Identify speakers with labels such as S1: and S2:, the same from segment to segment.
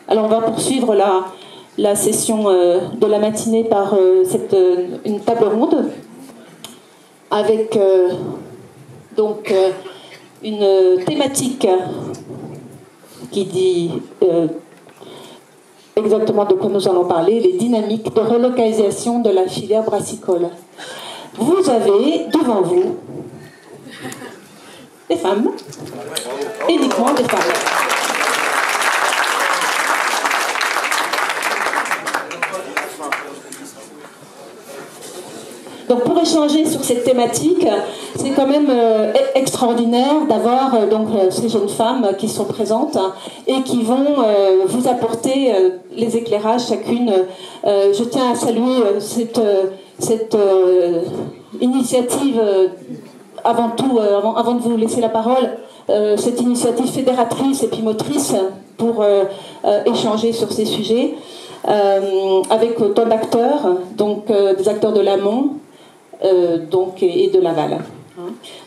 S1: Alors on va poursuivre la session de la matinée par une table ronde avec une thématique qui dit exactement de quoi nous allons parler, les dynamiques de relocalisation de la filière brassicole. Vous avez devant vous des femmes, uniquement des femmes. Donc pour échanger sur cette thématique, c'est quand même extraordinaire d'avoir ces jeunes femmes qui sont présentes et qui vont vous apporter les éclairages chacune. Je tiens à saluer cette initiative avant tout, avant de vous laisser la parole, cette initiative fédératrice et puis motrice pour échanger sur ces sujets avec autant d'acteurs, des acteurs de l'amont, et de l'aval.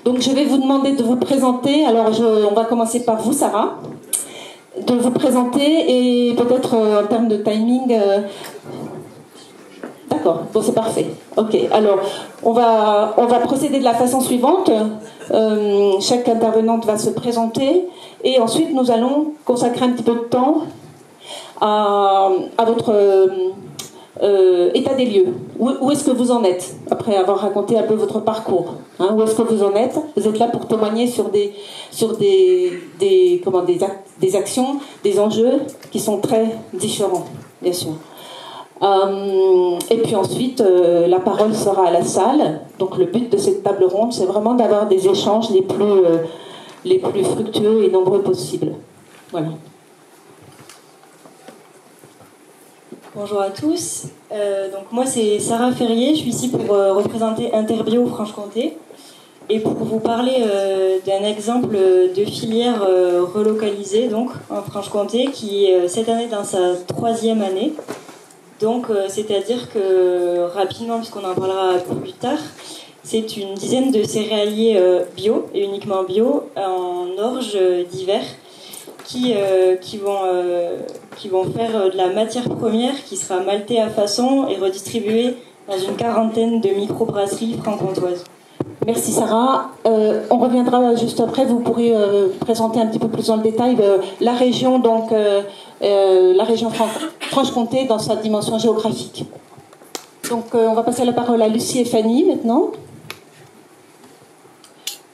S1: Donc je vais vous demander de vous présenter. Alors on va commencer par vous, Sarah, de vous présenter et peut-être en termes de timing. D'accord, bon c'est parfait. Ok, alors on va procéder de la façon suivante. Chaque intervenante va se présenter et ensuite nous allons consacrer un petit peu de temps à votre état des lieux. Où est-ce que vous en êtes après avoir raconté un peu votre parcours, hein? Où est-ce que vous en êtes? Vous êtes là pour témoigner sur des actions, des enjeux qui sont très différents, bien sûr. Et puis ensuite, la parole sera à la salle. Donc le but de cette table ronde, c'est vraiment d'avoir des échanges les plus fructueux et nombreux possibles. Voilà.
S2: Bonjour à tous, donc moi c'est Sarah Ferrier, je suis ici pour représenter Interbio Franche-Comté et pour vous parler d'un exemple de filière relocalisée donc, en Franche-Comté qui est cette année dans sa 3e année. Donc c'est-à-dire que rapidement, puisqu'on en parlera plus tard, c'est une dizaine de céréaliers bio et uniquement bio en orge d'hiver qui vont faire de la matière première qui sera maltée à façon et redistribuée dans une quarantaine de microbrasseries franc-comtoises.
S1: Merci Sarah. On reviendra juste après. Vous pourrez présenter un petit peu plus dans le détail la région, la région Franche-Comté dans sa dimension géographique. Donc on va passer la parole à Lucie et Fanny maintenant.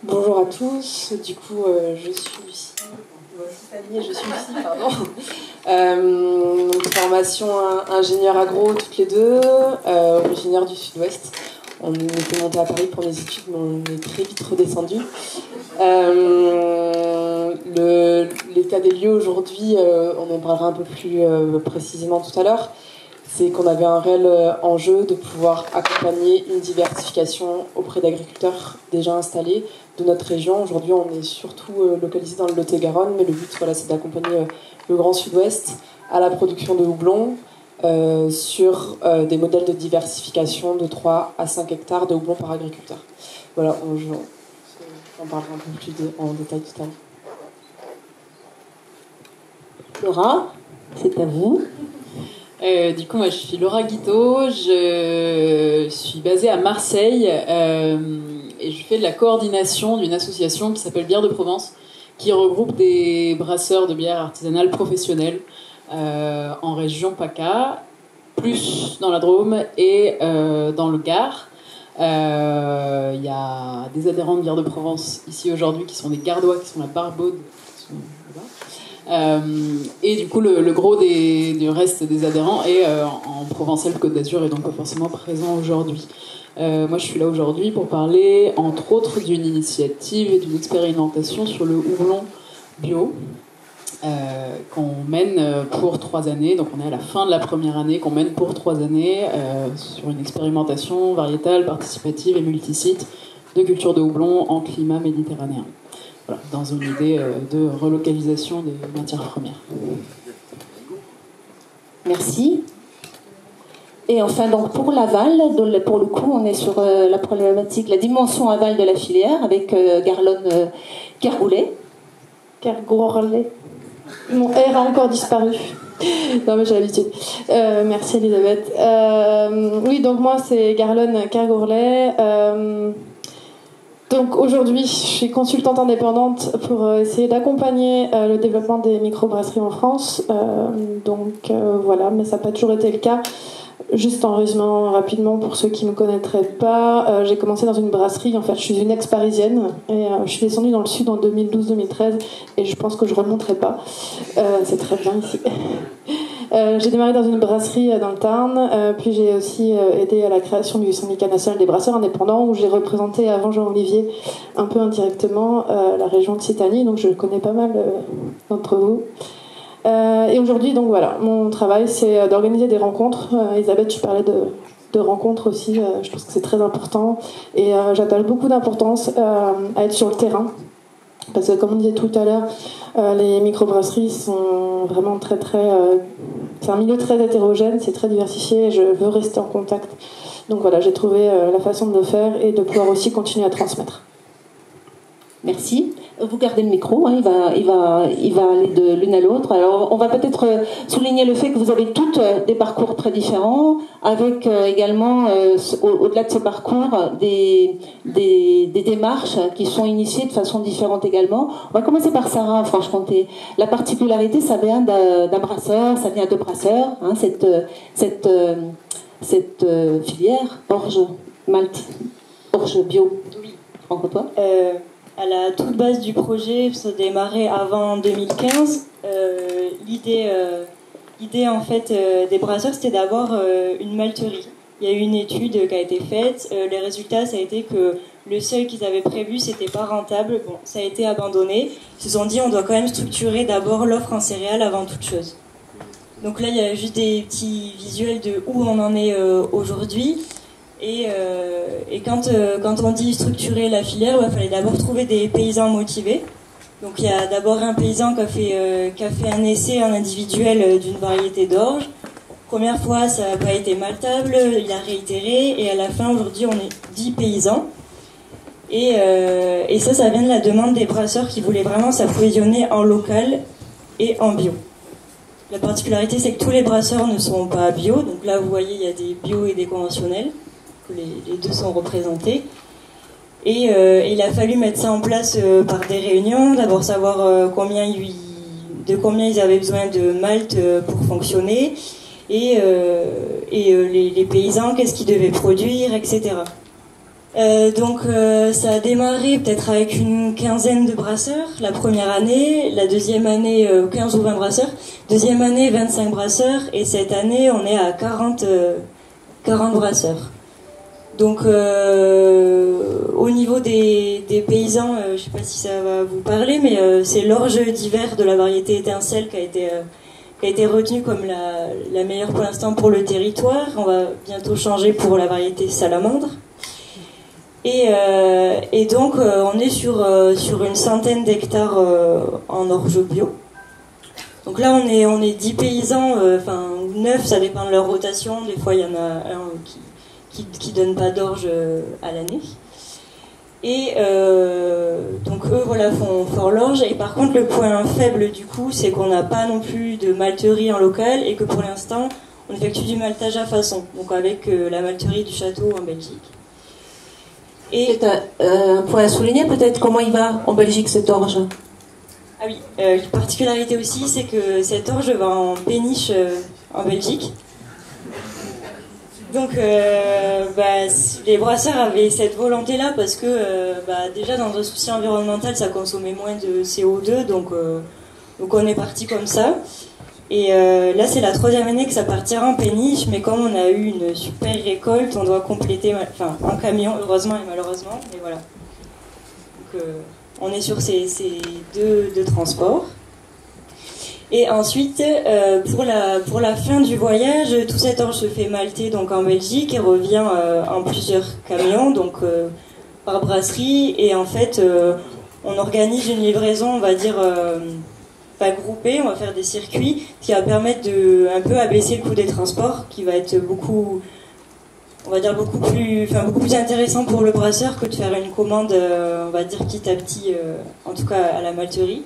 S3: Bonjour à tous. Du coup, je suis Lucie. Je suis Lucie, pardon. Formation ingénieur agro toutes les deux, originaire du Sud-Ouest. On était monté à Paris pour les études, mais on est très vite redescendu. L'état des lieux aujourd'hui, on en parlera un peu plus précisément tout à l'heure, c'est qu'on avait un réel enjeu de pouvoir accompagner une diversification auprès d'agriculteurs déjà installés de notre région. Aujourd'hui, on est surtout localisé dans le Lot-et-Garonne, mais le but, c'est d'accompagner le Grand Sud-Ouest à la production de houblon sur des modèles de diversification de 3 à 5 hectares de houblon par agriculteur. Voilà, on parlera un peu plus en détail tout à l'heure.
S1: Laura, c'est à vous.
S4: Du coup, moi, je suis Laura Guiteau, je suis basée à Marseille et je fais de la coordination d'une association qui s'appelle Bière de Provence, qui regroupe des brasseurs de bière artisanale professionnels en région PACA, plus dans la Drôme et dans le Gard. Il y a des adhérents de Bière de Provence ici aujourd'hui qui sont des Gardois, qui sont la Barbaude, qui sont là-bas. Et du coup le gros du reste des adhérents est en Provençal Côte d'Azur et donc pas forcément présent aujourd'hui. Moi je suis là aujourd'hui pour parler entre autres d'une initiative et d'une expérimentation sur le houblon bio qu'on mène pour 3 années, donc on est à la fin de la première année qu'on mène pour 3 années sur une expérimentation variétale, participative et multisite de culture de houblon en climat méditerranéen. Voilà, dans une idée de relocalisation des matières premières.
S1: Merci. Et enfin, donc pour l'aval, pour le coup, on est sur la problématique, la dimension aval de la filière avec Garlone Kergoulet.
S5: Mon R a encore disparu. Non mais j'ai l'habitude. Merci Elisabeth. Oui, donc moi c'est Garlone Kergourlet. Donc aujourd'hui, je suis consultante indépendante pour essayer d'accompagner le développement des microbrasseries en France. Voilà, mais ça n'a pas toujours été le cas. Juste en résumant rapidement pour ceux qui ne me connaîtraient pas, j'ai commencé dans une brasserie. En fait, je suis une ex-parisienne et je suis descendue dans le sud en 2012-2013 et je pense que je ne remonterai pas. C'est très bien ici. J'ai démarré dans une brasserie dans le Tarn, puis j'ai aussi aidé à la création du syndicat national des brasseurs indépendants où j'ai représenté avant Jean-Olivier un peu indirectement la région de Occitanie, donc je connais pas mal d'entre vous. Et aujourd'hui, donc voilà, mon travail c'est d'organiser des rencontres. Elisabeth, tu parlais de rencontres aussi, je pense que c'est très important et j'attache beaucoup d'importance à être sur le terrain. Parce que comme on disait tout à l'heure, les microbrasseries sont vraiment très c'est un milieu très hétérogène, c'est très diversifié et je veux rester en contact. Donc voilà, j'ai trouvé la façon de le faire et de pouvoir aussi continuer à transmettre.
S1: Merci. Vous gardez le micro, hein, il va aller de l'une à l'autre. Alors, on va peut-être souligner le fait que vous avez toutes des parcours très différents, avec également, au-delà de ces parcours, des démarches qui sont initiées de façon différente également. On va commencer par Sarah en Franche-Comté. La particularité, ça vient d'un brasseur, ça vient de brasseurs, hein, cette filière orge, malte, orge bio.
S2: Oui.
S1: Franco-toi.
S2: À la toute base du projet, ça a démarré avant 2015. L'idée en fait des brasseurs, c'était d'avoir une malterie. Il y a eu une étude qui a été faite. Les résultats, ça a été que le seuil qu'ils avaient prévu, c'était pas rentable. Bon, ça a été abandonné. Ils se sont dit, on doit quand même structurer d'abord l'offre en céréales avant toute chose. Donc là, il y a juste des petits visuels de où on en est aujourd'hui. Et quand on dit structurer la filière, il fallait d'abord trouver des paysans motivés. Donc il y a d'abord un paysan qui a fait un essai en individuel d'une variété d'orge. Première fois, ça n'a pas été maltable, il a réitéré, et à la fin, aujourd'hui, on est 10 paysans. Et ça vient de la demande des brasseurs qui voulaient vraiment s'approvisionner en local et en bio. La particularité, c'est que tous les brasseurs ne sont pas bio. Donc là, vous voyez, il y a des bio et des conventionnels. Les deux sont représentés. Et il a fallu mettre ça en place par des réunions, d'abord savoir de combien ils avaient besoin de malt pour fonctionner, et les paysans, qu'est-ce qu'ils devaient produire, etc. Donc ça a démarré peut-être avec une quinzaine de brasseurs la première année, la deuxième année 15 ou 20 brasseurs, deuxième année 25 brasseurs, et cette année on est à 40 brasseurs. Donc au niveau des paysans, je ne sais pas si ça va vous parler, mais c'est l'orge d'hiver de la variété étincelle qui a été retenue comme la meilleure pour l'instant pour le territoire. On va bientôt changer pour la variété salamandre. Et donc on est sur une centaine d'hectares en orge bio. Donc là on est 10 paysans, ou 9, ça dépend de leur rotation. Des fois il y en a un qui donne pas d'orge à l'année. Et donc eux font l'orge. Et par contre le point faible du coup, c'est qu'on n'a pas non plus de malterie en local et que pour l'instant on effectue du maltage à façon, donc avec la malterie du château en Belgique.
S1: Et un point à souligner peut-être, comment il va en Belgique cette orge?
S2: Ah oui, une particularité aussi, c'est que cette orge va en péniche en Belgique. Donc les brasseurs avaient cette volonté-là parce que déjà dans un souci environnemental, ça consommait moins de CO2, donc on est parti comme ça. Et là, c'est la 3e année que ça partira en péniche, mais comme on a eu une super récolte, on doit compléter, en camion, heureusement et malheureusement, mais voilà. Donc on est sur ces deux transports. Et ensuite, pour la fin du voyage, tout cet orge se fait malter donc en Belgique et revient en plusieurs camions, donc par brasserie. Et en fait, on organise une livraison, on va dire, pas groupée, on va faire des circuits qui va permettre de un peu abaisser le coût des transports, qui va être beaucoup plus intéressant pour le brasseur que de faire une commande, on va dire petit à petit, en tout cas à la malterie.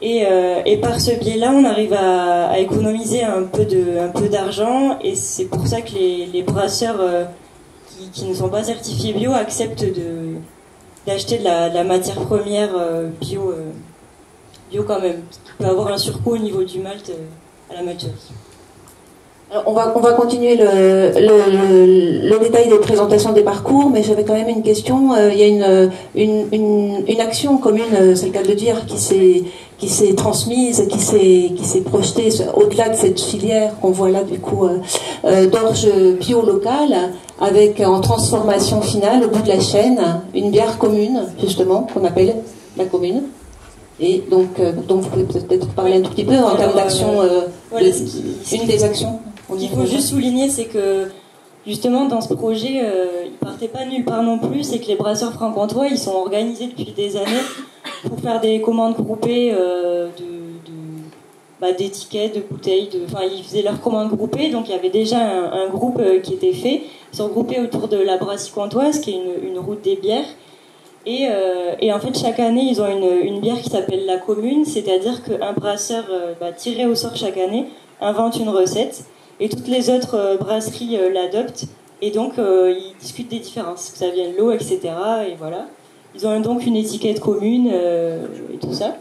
S2: Et par ce biais-là, on arrive à économiser un peu d'argent, et c'est pour ça que les brasseurs qui ne sont pas certifiés bio acceptent d'acheter de la matière première bio quand même. Il peut avoir un surcoût au niveau du malt à la malteuse.
S1: Alors, on va continuer le détail des présentations des parcours, mais j'avais quand même une question. Il y a une action commune, c'est le cas de le dire, qui s'est transmise, qui s'est projetée au-delà de cette filière qu'on voit là du coup d'orge bio locale, avec en transformation finale au bout de la chaîne une bière commune justement qu'on appelle la commune. Et donc vous pouvez peut-être parler un tout petit peu en termes d'action, une des actions.
S2: Ce qu'il faut juste souligner, c'est que justement dans ce projet, ils partaient pas nulle part non plus, c'est que les brasseurs franc-comtois, ils sont organisés depuis des années pour faire des commandes groupées d'étiquettes, de bouteilles, enfin ils faisaient leurs commandes groupées, donc il y avait déjà un groupe qui était fait. Ils sont regroupés autour de la brasserie comtoise, qui est une route des bières. Et en fait, chaque année, ils ont une bière qui s'appelle la commune, c'est-à-dire qu'un brasseur tiré au sort chaque année invente une recette, et toutes les autres brasseries l'adoptent, et donc ils discutent des différences, que ça vienne de l'eau, etc. Et voilà. Ils ont donc une étiquette commune et tout ça.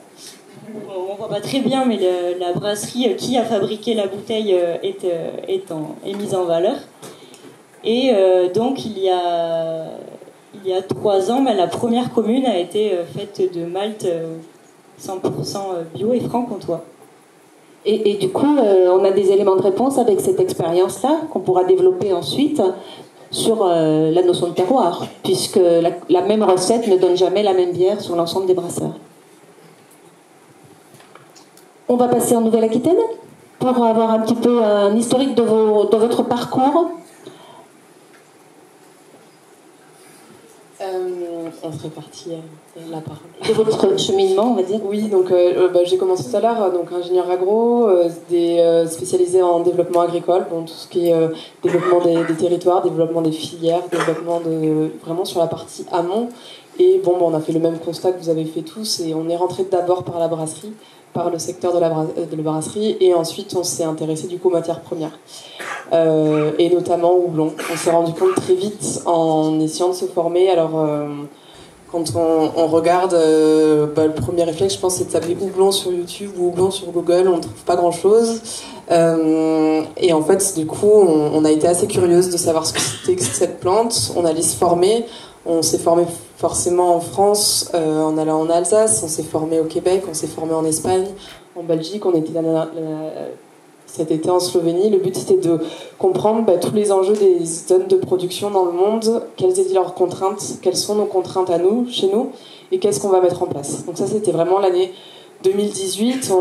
S2: On voit pas très bien, mais la brasserie qui a fabriqué la bouteille est mise en valeur. Et donc il y a 3 ans, la première commune a été faite de malt 100% bio et franc-comtois.
S1: Et du coup, on a des éléments de réponse avec cette expérience-là qu'on pourra développer ensuite sur la notion de terroir, puisque la même recette ne donne jamais la même bière sur l'ensemble des brasseurs. On va passer en Nouvelle-Aquitaine pour avoir un petit peu un historique de votre parcours.
S3: On se répartit la parole.
S1: De votre cheminement, on va dire.
S3: Oui, donc j'ai commencé tout à l'heure, donc ingénieur agro, spécialisé en développement agricole, bon, tout ce qui est développement des territoires, développement des filières, développement vraiment sur la partie amont. Et bon, on a fait le même constat que vous avez fait tous, et on est rentré d'abord par la brasserie, par le secteur de la brasserie, et ensuite on s'est intéressé du coup aux matières premières, et notamment au houblon. On s'est rendu compte très vite en essayant de se former. Alors quand on regarde, le premier réflexe, je pense, c'est de taper houblon sur YouTube ou houblon sur Google, on ne trouve pas grand chose. Et en fait, du coup, on a été assez curieuse de savoir ce que c'était que cette plante. On allait se former. On s'est formé forcément en France, en allant en Alsace, on s'est formé au Québec, on s'est formé en Espagne, en Belgique, on était cet été en Slovénie. Le but c'était de comprendre tous les enjeux des zones de production dans le monde, quelles étaient leurs contraintes, quelles sont nos contraintes à nous, chez nous, et qu'est-ce qu'on va mettre en place. Donc ça c'était vraiment l'année 2018,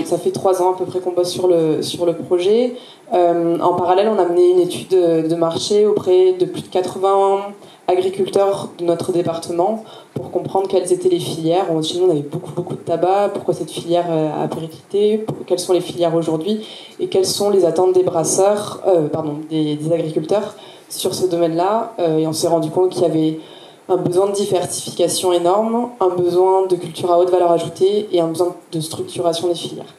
S3: ça fait 3 ans à peu près qu'on bosse sur le projet. En parallèle, on a mené une étude de marché auprès de plus de 80 agriculteurs de notre département pour comprendre quelles étaient les filières. Chez nous, on avait beaucoup de tabac. Pourquoi cette filière a périclité? Quelles sont les filières aujourd'hui? Et quelles sont les attentes des brasseurs, des agriculteurs sur ce domaine-là? Et on s'est rendu compte qu'il y avait un besoin de diversification énorme, un besoin de culture à haute valeur ajoutée et un besoin de structuration des filières.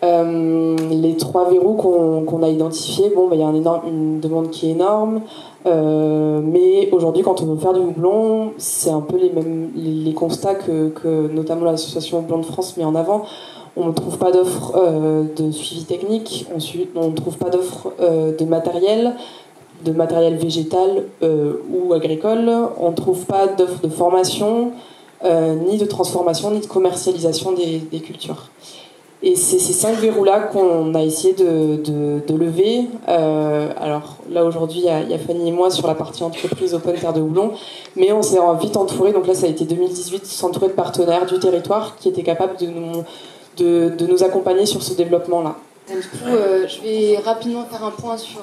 S3: Les 3 verrous qu'on a identifiés, il y a une demande qui est énorme, mais aujourd'hui quand on veut faire du houblon, c'est un peu les constats que notamment l'association Houblon de France met en avant. On ne trouve pas d'offre de suivi technique, on ne trouve pas d'offre de matériel végétal ou agricole, on ne trouve pas d'offre de formation, ni de transformation, ni de commercialisation des cultures. Et c'est ces 5 verrous-là qu'on a essayé de lever. Alors là, aujourd'hui, il y a Fanny et moi sur la partie entreprise Open Terre de Houblon, mais on s'est vite entouré, donc là ça a été 2018, s'entourer de partenaires du territoire qui étaient capables de nous accompagner sur ce développement-là.
S6: Du coup, je vais rapidement faire un point sur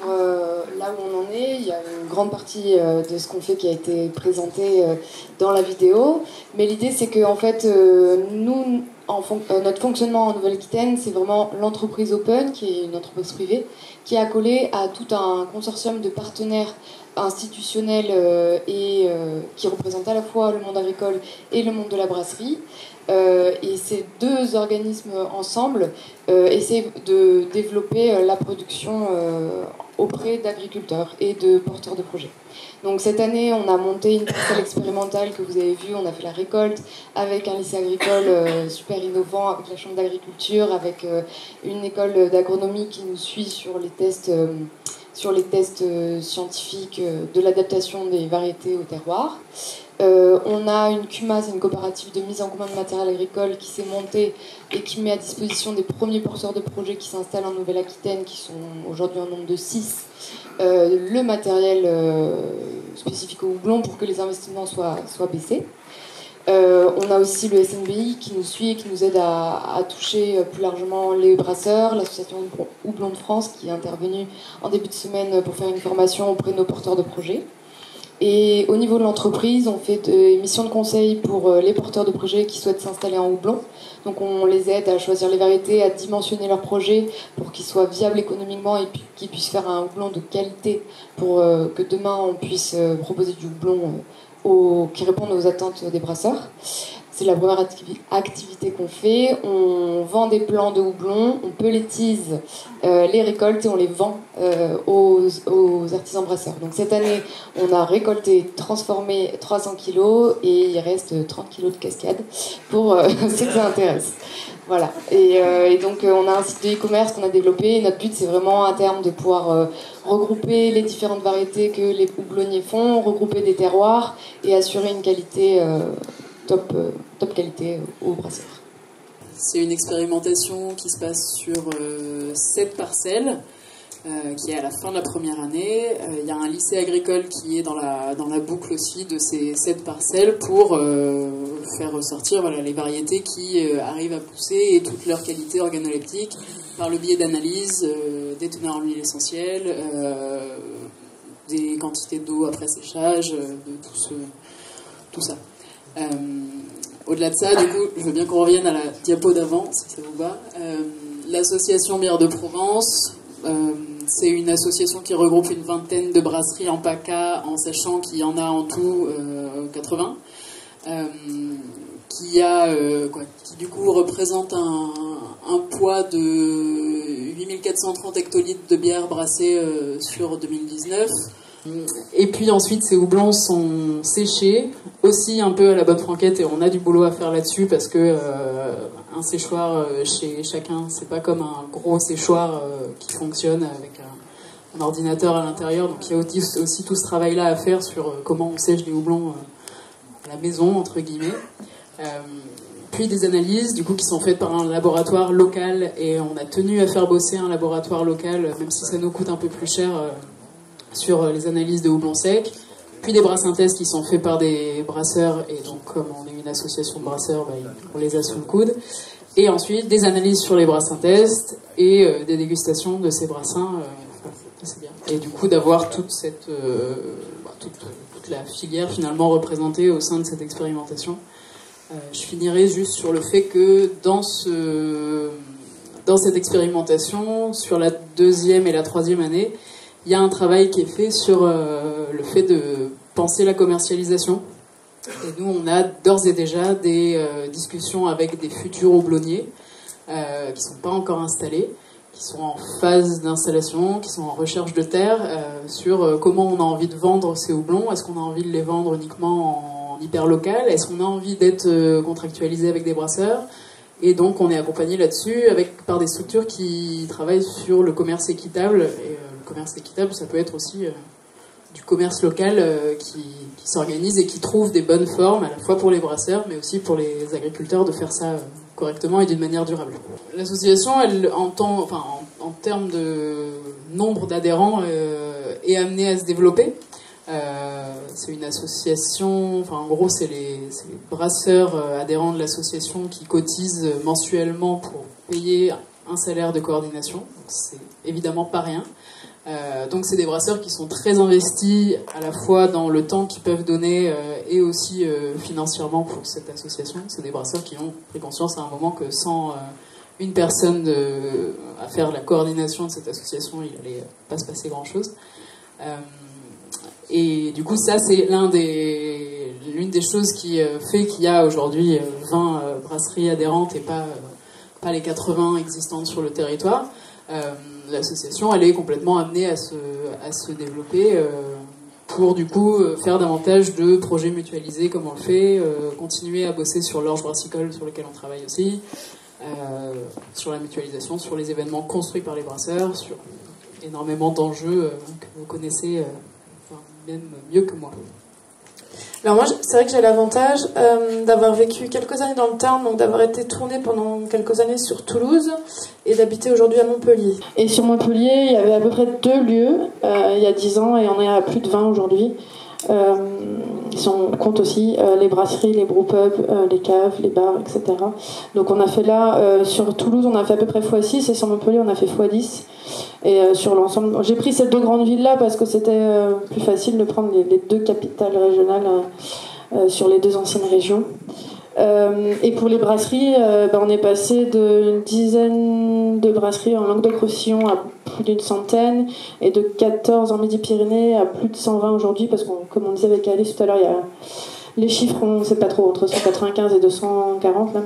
S6: là où on en est. Il y a une grande partie de ce qu'on fait qui a été présenté dans la vidéo. Mais l'idée, c'est que en fait, nous, notre fonctionnement en Nouvelle-Aquitaine, c'est vraiment l'entreprise Open, qui est une entreprise privée, qui est accolée à tout un consortium de partenaires institutionnels et qui représentent à la fois le monde agricole et le monde de la brasserie. Et ces deux organismes ensemble essaient de développer la production auprès d'agriculteurs et de porteurs de projets. Donc cette année, on a monté une parcelle expérimentale que vous avez vue, on a fait la récolte avec un lycée agricole super innovant, avec la chambre d'agriculture, avec une école d'agronomie qui nous suit sur les tests scientifiques de l'adaptation des variétés au terroir. On a une CUMA, c'est une coopérative de mise en commun de matériel agricole qui s'est montée et qui met à disposition des premiers porteurs de projets qui s'installent en Nouvelle-Aquitaine, qui sont aujourd'hui en nombre de 6, le matériel spécifique au houblon pour que les investissements soient baissés. On a aussi le SNBI qui nous suit et qui nous aide à toucher plus largement les brasseurs, l'association Houblon de France qui est intervenue en début de semaine pour faire une formation auprès de nos porteurs de projets. Et au niveau de l'entreprise, on fait des missions de conseil pour les porteurs de projets qui souhaitent s'installer en houblon. Donc on les aide à choisir les variétés, à dimensionner leurs projets pour qu'ils soient viables économiquement et qu'ils puissent faire un houblon de qualité pour que demain on puisse proposer du houblon qui répondent aux attentes des brasseurs. C'est la première activité qu'on fait. On vend des plants de houblon, on pelletise les récoltes et on les vend aux artisans brasseurs. Donc cette année, on a récolté, transformé 300 kilos et il reste 30 kilos de cascade pour ceux que ça intéresse. Voilà. Et donc on a un site de e-commerce qu'on a développé. Et notre but, c'est vraiment à terme de pouvoir regrouper les différentes variétés que les houblonniers font, regrouper des terroirs et assurer une qualité top qualité aux brasseurs.
S4: C'est une expérimentation qui se passe sur 7 parcelles, qui est à la fin de la première année. Il y a un lycée agricole qui est dans la boucle aussi de ces 7 parcelles pour faire ressortir les variétés qui arrivent à pousser et toutes leurs qualités organoleptiques par le biais d'analyse des teneurs en huile essentielle, des quantités d'eau après séchage, de tout ça. Au-delà de ça, du coup, je veux bien qu'on revienne à la diapo d'avant, si ça vous va. L'association Bière de Provence, c'est une association qui regroupe une vingtaine de brasseries en PACA, en sachant qu'il y en a en tout 80, qui du coup représente un poids de 8430 hectolitres de bière brassée sur 2019. Et puis ensuite, ces houblons sont séchés, aussi un peu à la bonne franquette, et on a du boulot à faire là-dessus parce que un séchoir chez chacun, c'est pas comme un gros séchoir qui fonctionne avec un ordinateur à l'intérieur. Donc il y a aussi tout ce travail-là à faire sur comment on sèche des houblons à la maison, entre guillemets. Puis des analyses du coup qui sont faites par un laboratoire local, et on a tenu à faire bosser un laboratoire local, même si ça nous coûte un peu plus cher. Sur les analyses de houblon sec, puis des brassins-tests qui sont faits par des brasseurs, et donc comme on est une association de brasseurs, on les a sous le coude, et ensuite des analyses sur les brassins-tests et des dégustations de ces brassins, c'est bien. Et du coup d'avoir toute la filière finalement représentée au sein de cette expérimentation. Je finirai juste sur le fait que dans cette expérimentation, sur la 2e et la 3e année, il y a un travail qui est fait sur le fait de penser la commercialisation. Et nous, on a d'ores et déjà des discussions avec des futurs houblonniers qui ne sont pas encore installés, qui sont en phase d'installation, qui sont en recherche de terre, sur comment on a envie de vendre ces houblons. Est-ce qu'on a envie de les vendre uniquement en hyper local? Est-ce qu'on a envie d'être contractualisé avec des brasseurs? Et donc, on est accompagné là-dessus par des structures qui travaillent sur le commerce équitable. Et le commerce équitable, ça peut être aussi du commerce local qui s'organise et qui trouve des bonnes formes, à la fois pour les brasseurs, mais aussi pour les agriculteurs, de faire ça correctement et d'une manière durable. L'association, elle, en termes de nombre d'adhérents, est amenée à se développer. C'est une association, en gros c'est les brasseurs adhérents de l'association qui cotisent mensuellement pour payer un salaire de coordination, donc c'est évidemment pas rien. Donc c'est des brasseurs qui sont très investis à la fois dans le temps qu'ils peuvent donner et aussi financièrement pour cette association. C'est des brasseurs qui ont pris conscience à un moment que sans une personne à faire la coordination de cette association, il n'allait pas se passer grand chose. Et du coup, ça, c'est l'une des choses qui fait qu'il y a aujourd'hui 20 brasseries adhérentes et pas les 80 existantes sur le territoire. L'association, elle est complètement amenée à se développer pour du coup faire davantage de projets mutualisés comme on le fait, continuer à bosser sur l'orge brassicole sur lequel on travaille aussi, sur la mutualisation, sur les événements construits par les brasseurs, sur énormément d'enjeux que vous connaissez même mieux que moi.
S5: Alors moi, c'est vrai que j'ai l'avantage d'avoir vécu quelques années dans le Tarn, donc d'avoir été tournée pendant quelques années sur Toulouse et d'habiter aujourd'hui à Montpellier. Et sur Montpellier, il y avait à peu près 2 lieux il y a 10 ans et on est à plus de 20 aujourd'hui. On compte aussi les brasseries, les brewpubs, les caves, les bars, etc. Donc on a fait là, sur Toulouse, on a fait à peu près x6 et sur Montpellier, on a fait x10. Et sur l'ensemble, j'ai pris ces 2 grandes villes-là parce que c'était plus facile de prendre les 2 capitales régionales sur les 2 anciennes régions. Et pour les brasseries, on est passé d'une dizaine de brasseries en Languedoc-Roussillon à plus d'une centaine et de 14 en Midi-Pyrénées à plus de 120 aujourd'hui parce que, comme on disait avec Alice tout à l'heure, il y a les chiffres, on ne sait pas trop, entre 195 et 240 là.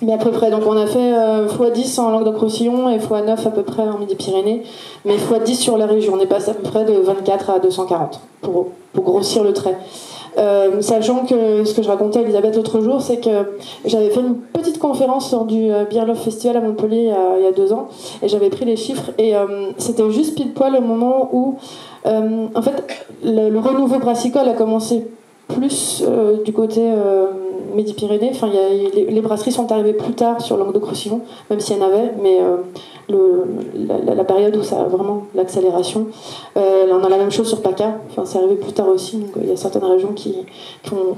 S5: Mais à peu près, donc on a fait x10 en Languedoc-Roussillon et x9 à peu près en Midi-Pyrénées, mais x10 sur la région, on est passé à peu près de 24 à 240 pour grossir le trait. Sachant que ce que je racontais à Elisabeth l'autre jour, c'est que j'avais fait une petite conférence lors du Beer Love Festival à Montpellier il y a 2 ans et j'avais pris les chiffres et c'était juste pile poil au moment où en fait le renouveau brassicole a commencé plus du côté Midi-Pyrénées. Enfin, les brasseries sont arrivées plus tard sur Languedoc-Roussillon, même s'il y en avait, mais la période où ça a vraiment l'accélération. On a la même chose sur PACA, enfin, c'est arrivé plus tard aussi, donc il y a certaines régions qui ont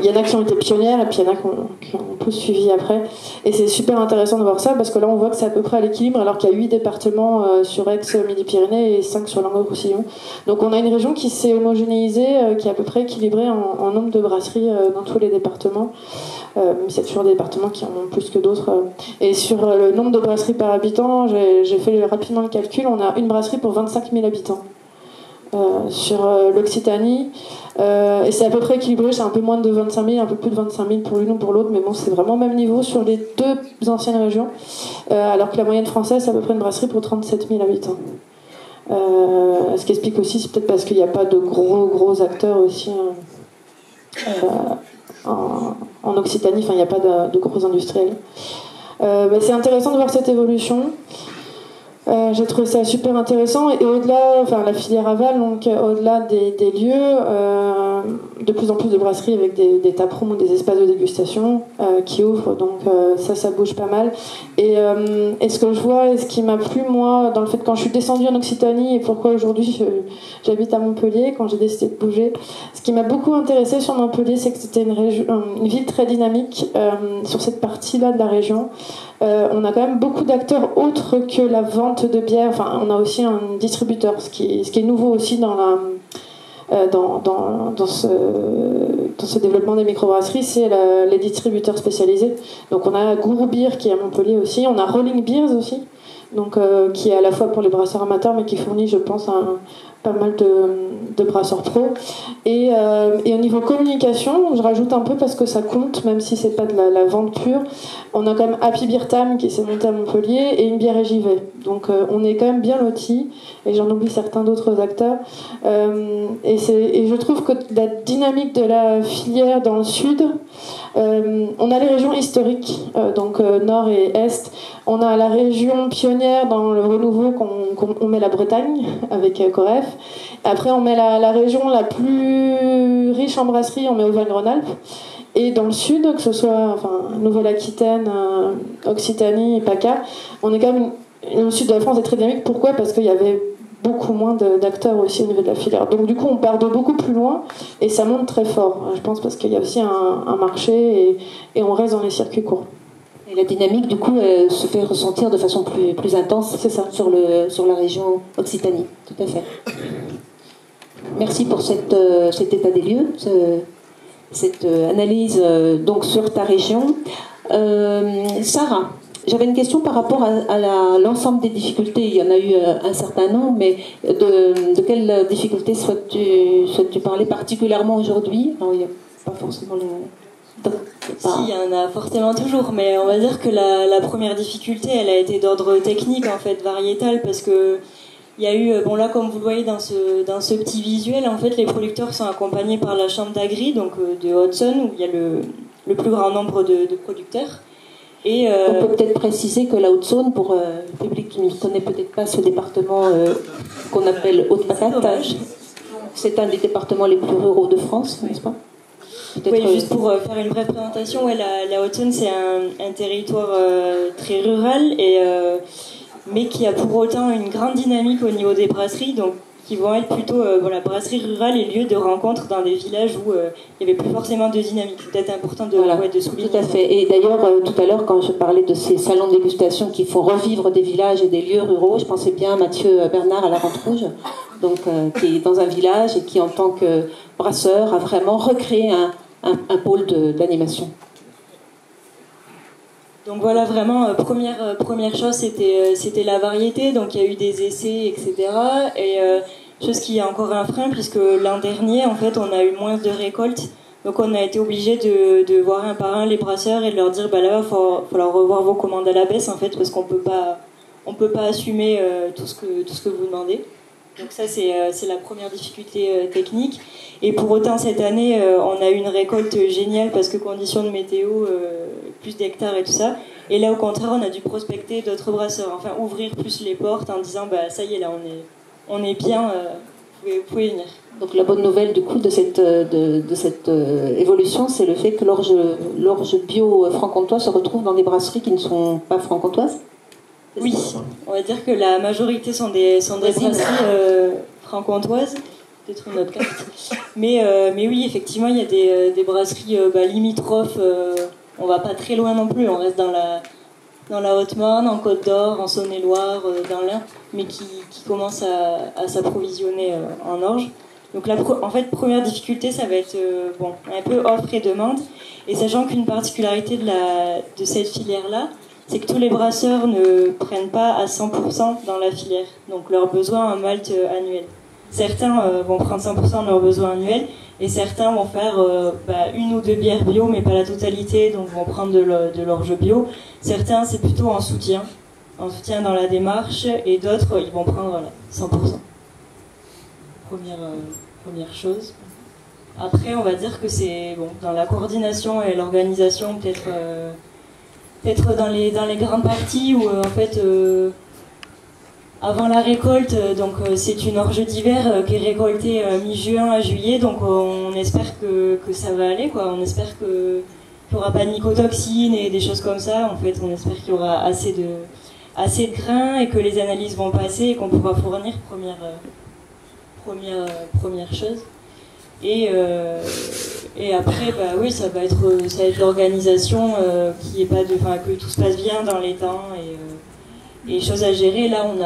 S5: il y en a qui ont été pionnières et puis il y en a qui ont plus suivi après. Et c'est super intéressant de voir ça parce que là on voit que c'est à peu près à l'équilibre alors qu'il y a 8 départements sur Aix-Midi-Pyrénées et 5 sur Languedoc-Roussillon. Donc on a une région qui s'est homogénéisée, qui est à peu près équilibrée en nombre de brasseries dans tous les départements. Mais c'est toujours des départements qui en ont plus que d'autres. Et sur le nombre de brasseries par habitant, j'ai fait rapidement le calcul, on a une brasserie pour 25 000 habitants. Sur l'Occitanie et c'est à peu près équilibré, c'est un peu moins de 25 000, un peu plus de 25 000 pour l'une ou pour l'autre, mais bon, c'est vraiment au même niveau sur les 2 anciennes régions, alors que la moyenne française c'est à peu près une brasserie pour 37 000 habitants. Ce qui explique aussi, c'est peut-être parce qu'il n'y a pas de gros acteurs aussi en Occitanie, enfin il n'y a pas de gros industriels. C'est intéressant de voir cette évolution. J'ai trouvé ça super intéressant et au-delà, enfin la filière aval, donc au-delà des lieux, de plus en plus de brasseries avec des taprooms ou des espaces de dégustation qui ouvrent, donc ça bouge pas mal. Et ce que je vois et ce qui m'a plu moi dans le fait quand je suis descendue en Occitanie et pourquoi aujourd'hui j'habite à Montpellier quand j'ai décidé de bouger, ce qui m'a beaucoup intéressé sur Montpellier, c'est que c'était une ville très dynamique sur cette partie-là de la région. On a quand même beaucoup d'acteurs autres que la vente de bière. Enfin, on a aussi un distributeur, ce qui est nouveau aussi dans ce développement des microbrasseries, c'est les distributeurs spécialisés. Donc on a Gourou Beer qui est à Montpellier aussi, on a Rolling Beers aussi, donc qui est à la fois pour les brasseurs amateurs mais qui fournit, je pense, pas mal de brasseurs pro. Et au niveau communication, je rajoute un peu parce que ça compte, même si c'est pas de la vente pure. On a quand même Happy Beer Time qui s'est monté à Montpellier et Une Bière et J'y vais. Donc on est quand même bien lotis, et j'en oublie certains d'autres acteurs. Et je trouve que la dynamique de la filière dans le sud, on a les régions historiques, donc nord et est. On a la région pionnière dans le renouveau qu'on met la Bretagne avec Coref. Après on met la région la plus riche en brasserie, on met Auvergne-Rhône-Alpes. Et dans le sud, que ce soit Nouvelle-Aquitaine, Occitanie et PACA, on est quand même le sud de la France est très dynamique. Pourquoi ? Parce qu'il y avait beaucoup moins d'acteurs aussi au niveau de la filière. Donc du coup on part de beaucoup plus loin et ça monte très fort. Je pense parce qu'il y a aussi un marché et on reste dans les circuits courts.
S1: Et la dynamique, du coup, se fait ressentir de façon plus intense, c'est ça, sur la région Occitanie, tout à fait. Merci pour cet état des lieux, cette analyse donc sur ta région. Sarah, J'avais une question par rapport à l'ensemble des difficultés. Il y en a eu un certain nombre, mais de quelles difficultés souhaites-tu parler particulièrement aujourd'hui? Alors, il n'y a pas forcément les...
S2: Si, il y en a forcément toujours, mais on va dire que la première difficulté, elle a été d'ordre technique, en fait, variétal, parce que il y a eu, bon là, comme vous le voyez dans ce petit visuel, en fait, les producteurs sont accompagnés par la chambre d'Agri, donc de Hudson, où il y a le plus grand nombre de producteurs. Et
S1: on peut peut-être préciser que la Haute-Saône, pour le public qui ne connaît peut-être pas ce département qu'on appelle Haute-Patate, c'est un des départements les plus ruraux de France, n'est-ce pas?
S2: Oui, juste pour faire une brève présentation, ouais, la Haute-Saône, c'est un territoire très rural, mais qui a pour autant une grande dynamique au niveau des brasseries, donc qui vont être plutôt voilà, brasseries rurales et lieux de rencontre dans des villages où il n'y avait plus forcément de dynamique. C'est peut-être important de,
S1: voilà,
S2: de souligner.
S1: Tout à fait. Et d'ailleurs, tout à l'heure, quand je parlais de ces salons de dégustation qui font revivre des villages et des lieux ruraux, je pensais bien à Mathieu Bernard à la Rente Rouge, donc, qui est dans un village et qui, en tant que brasseur, a vraiment recréé un pôle d'animation.
S2: Donc voilà, vraiment, première chose, c'était la variété. Donc il y a eu des essais, etc. Et chose qui est encore un frein, puisque l'an dernier, en fait, on a eu moins de récoltes. Donc on a été obligé de voir un par un les brasseurs et de leur dire, bah là, il va falloir revoir vos commandes à la baisse, en fait, parce qu'on peut pas assumer tout ce que vous demandez. Donc ça, c'est la première difficulté technique. Et pour autant, cette année, on a eu une récolte géniale parce que conditions de météo, plus d'hectares et tout ça. Et là, au contraire, on a dû prospecter d'autres brasseurs. Enfin, ouvrir plus les portes en disant, bah ça y est, là, on est bien, vous pouvez venir.
S1: Donc la bonne nouvelle du coup de cette évolution, c'est le fait que l'orge bio franc-comtois se retrouve dans des brasseries qui ne sont pas franc-comtoises.
S2: Oui, on va dire que la majorité sont des brasseries franc-comtoises, peut-être une autre carte. Mais oui, effectivement, il y a des brasseries limitrophes. On va pas très loin non plus, on reste dans la Haute-Marne, en Côte-d'Or, en Saône-et-Loire, dans l'Ain, mais qui commencent à s'approvisionner en orge. Donc en fait, première difficulté, ça va être un peu offre et demande. Et sachant qu'une particularité de cette filière-là, c'est que tous les brasseurs ne prennent pas à 100% dans la filière, donc leurs besoins en malt annuel. Certains vont prendre 100% de leurs besoins annuels, et certains vont faire une ou deux bières bio, mais pas la totalité, donc vont prendre de l'orge bio. Certains, c'est plutôt en soutien dans la démarche, et d'autres, ils vont prendre 100%. Première chose. Après, on va dire que c'est dans la coordination et l'organisation, peut-être dans les grandes parties où en fait avant la récolte, donc c'est une orge d'hiver qui est récoltée mi-juin à juillet, donc on espère que ça va aller, quoi. On espère qu'il n'y aura pas de mycotoxines et des choses comme ça. En fait, on espère qu'il y aura assez de grains et que les analyses vont passer et qu'on pourra fournir première chose. Et après, oui, ça va être l'organisation qui est pas que tout se passe bien dans les temps et choses à gérer. Là, on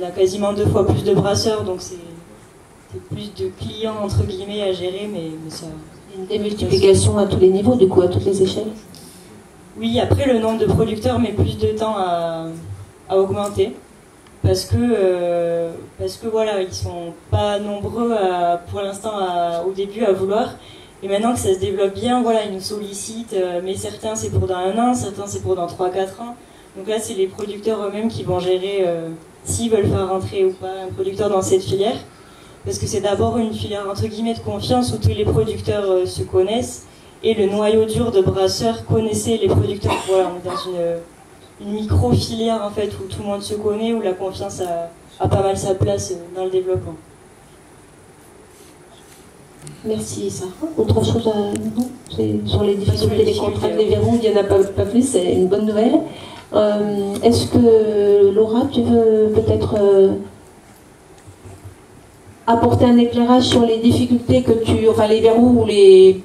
S2: a quasiment 2 fois plus de brasseurs, donc c'est plus de clients entre guillemets à gérer, mais ça.
S1: Une démultiplication à tous les niveaux, du coup, à toutes les échelles.
S2: Oui, après le nombre de producteurs met plus de temps à augmenter. Parce que voilà, ils sont pas nombreux pour l'instant au début à vouloir. Et maintenant que ça se développe bien, voilà, ils nous sollicitent, mais certains c'est pour dans 1 an, certains c'est pour dans 3-4 ans. Donc là, c'est les producteurs eux-mêmes qui vont gérer s'ils veulent faire rentrer ou pas un producteur dans cette filière. Parce que c'est d'abord une filière entre guillemets de confiance où tous les producteurs se connaissent et le noyau dur de brasseurs connaissait les producteurs. Voilà, on est dans une micro-filière en fait où tout le monde se connaît, où la confiance a pas mal sa place dans le développement.
S1: Merci Sarah. Autre chose à... Non, c'est sur les difficultés, les contraintes, les verrous, il n'y en a pas plus, c'est une bonne nouvelle. Est-ce que Laura, tu veux peut-être apporter un éclairage sur les difficultés les verrous ou les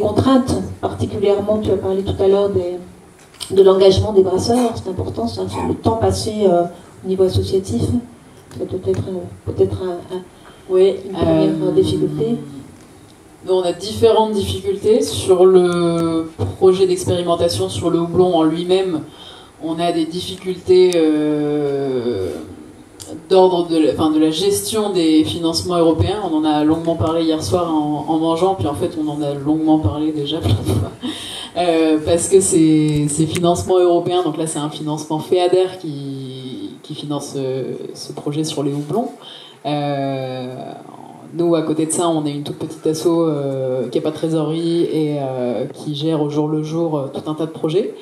S1: contraintes particulièrement, tu as parlé tout à l'heure de l'engagement des brasseurs, c'est important, ça, le temps passé au niveau associatif, c'est peut-être une première difficulté.
S4: Nous, on a différentes difficultés sur le projet d'expérimentation sur le houblon en lui-même. On a des difficultés d'ordre de la gestion des financements européens. On en a longuement parlé hier soir en mangeant, puis en fait on en a longuement parlé déjà plein de fois. Parce que ces financements européens, donc là c'est un financement FEADER qui finance ce projet sur les houblons. Nous, à côté de ça, on est une toute petite asso qui n'a pas de trésorerie et qui gère au jour le jour tout un tas de projets.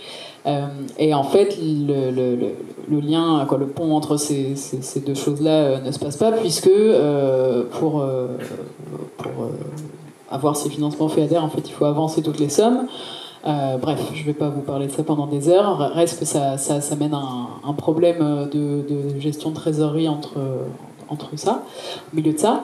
S4: Et en fait, le lien, le pont entre ces deux choses-là ne se passe pas, puisque pour avoir ces financements FEADER, en fait, il faut avancer toutes les sommes. Bref, je ne vais pas vous parler de ça pendant des heures. Reste que ça mène à un problème de gestion de trésorerie entre ça, au milieu de ça.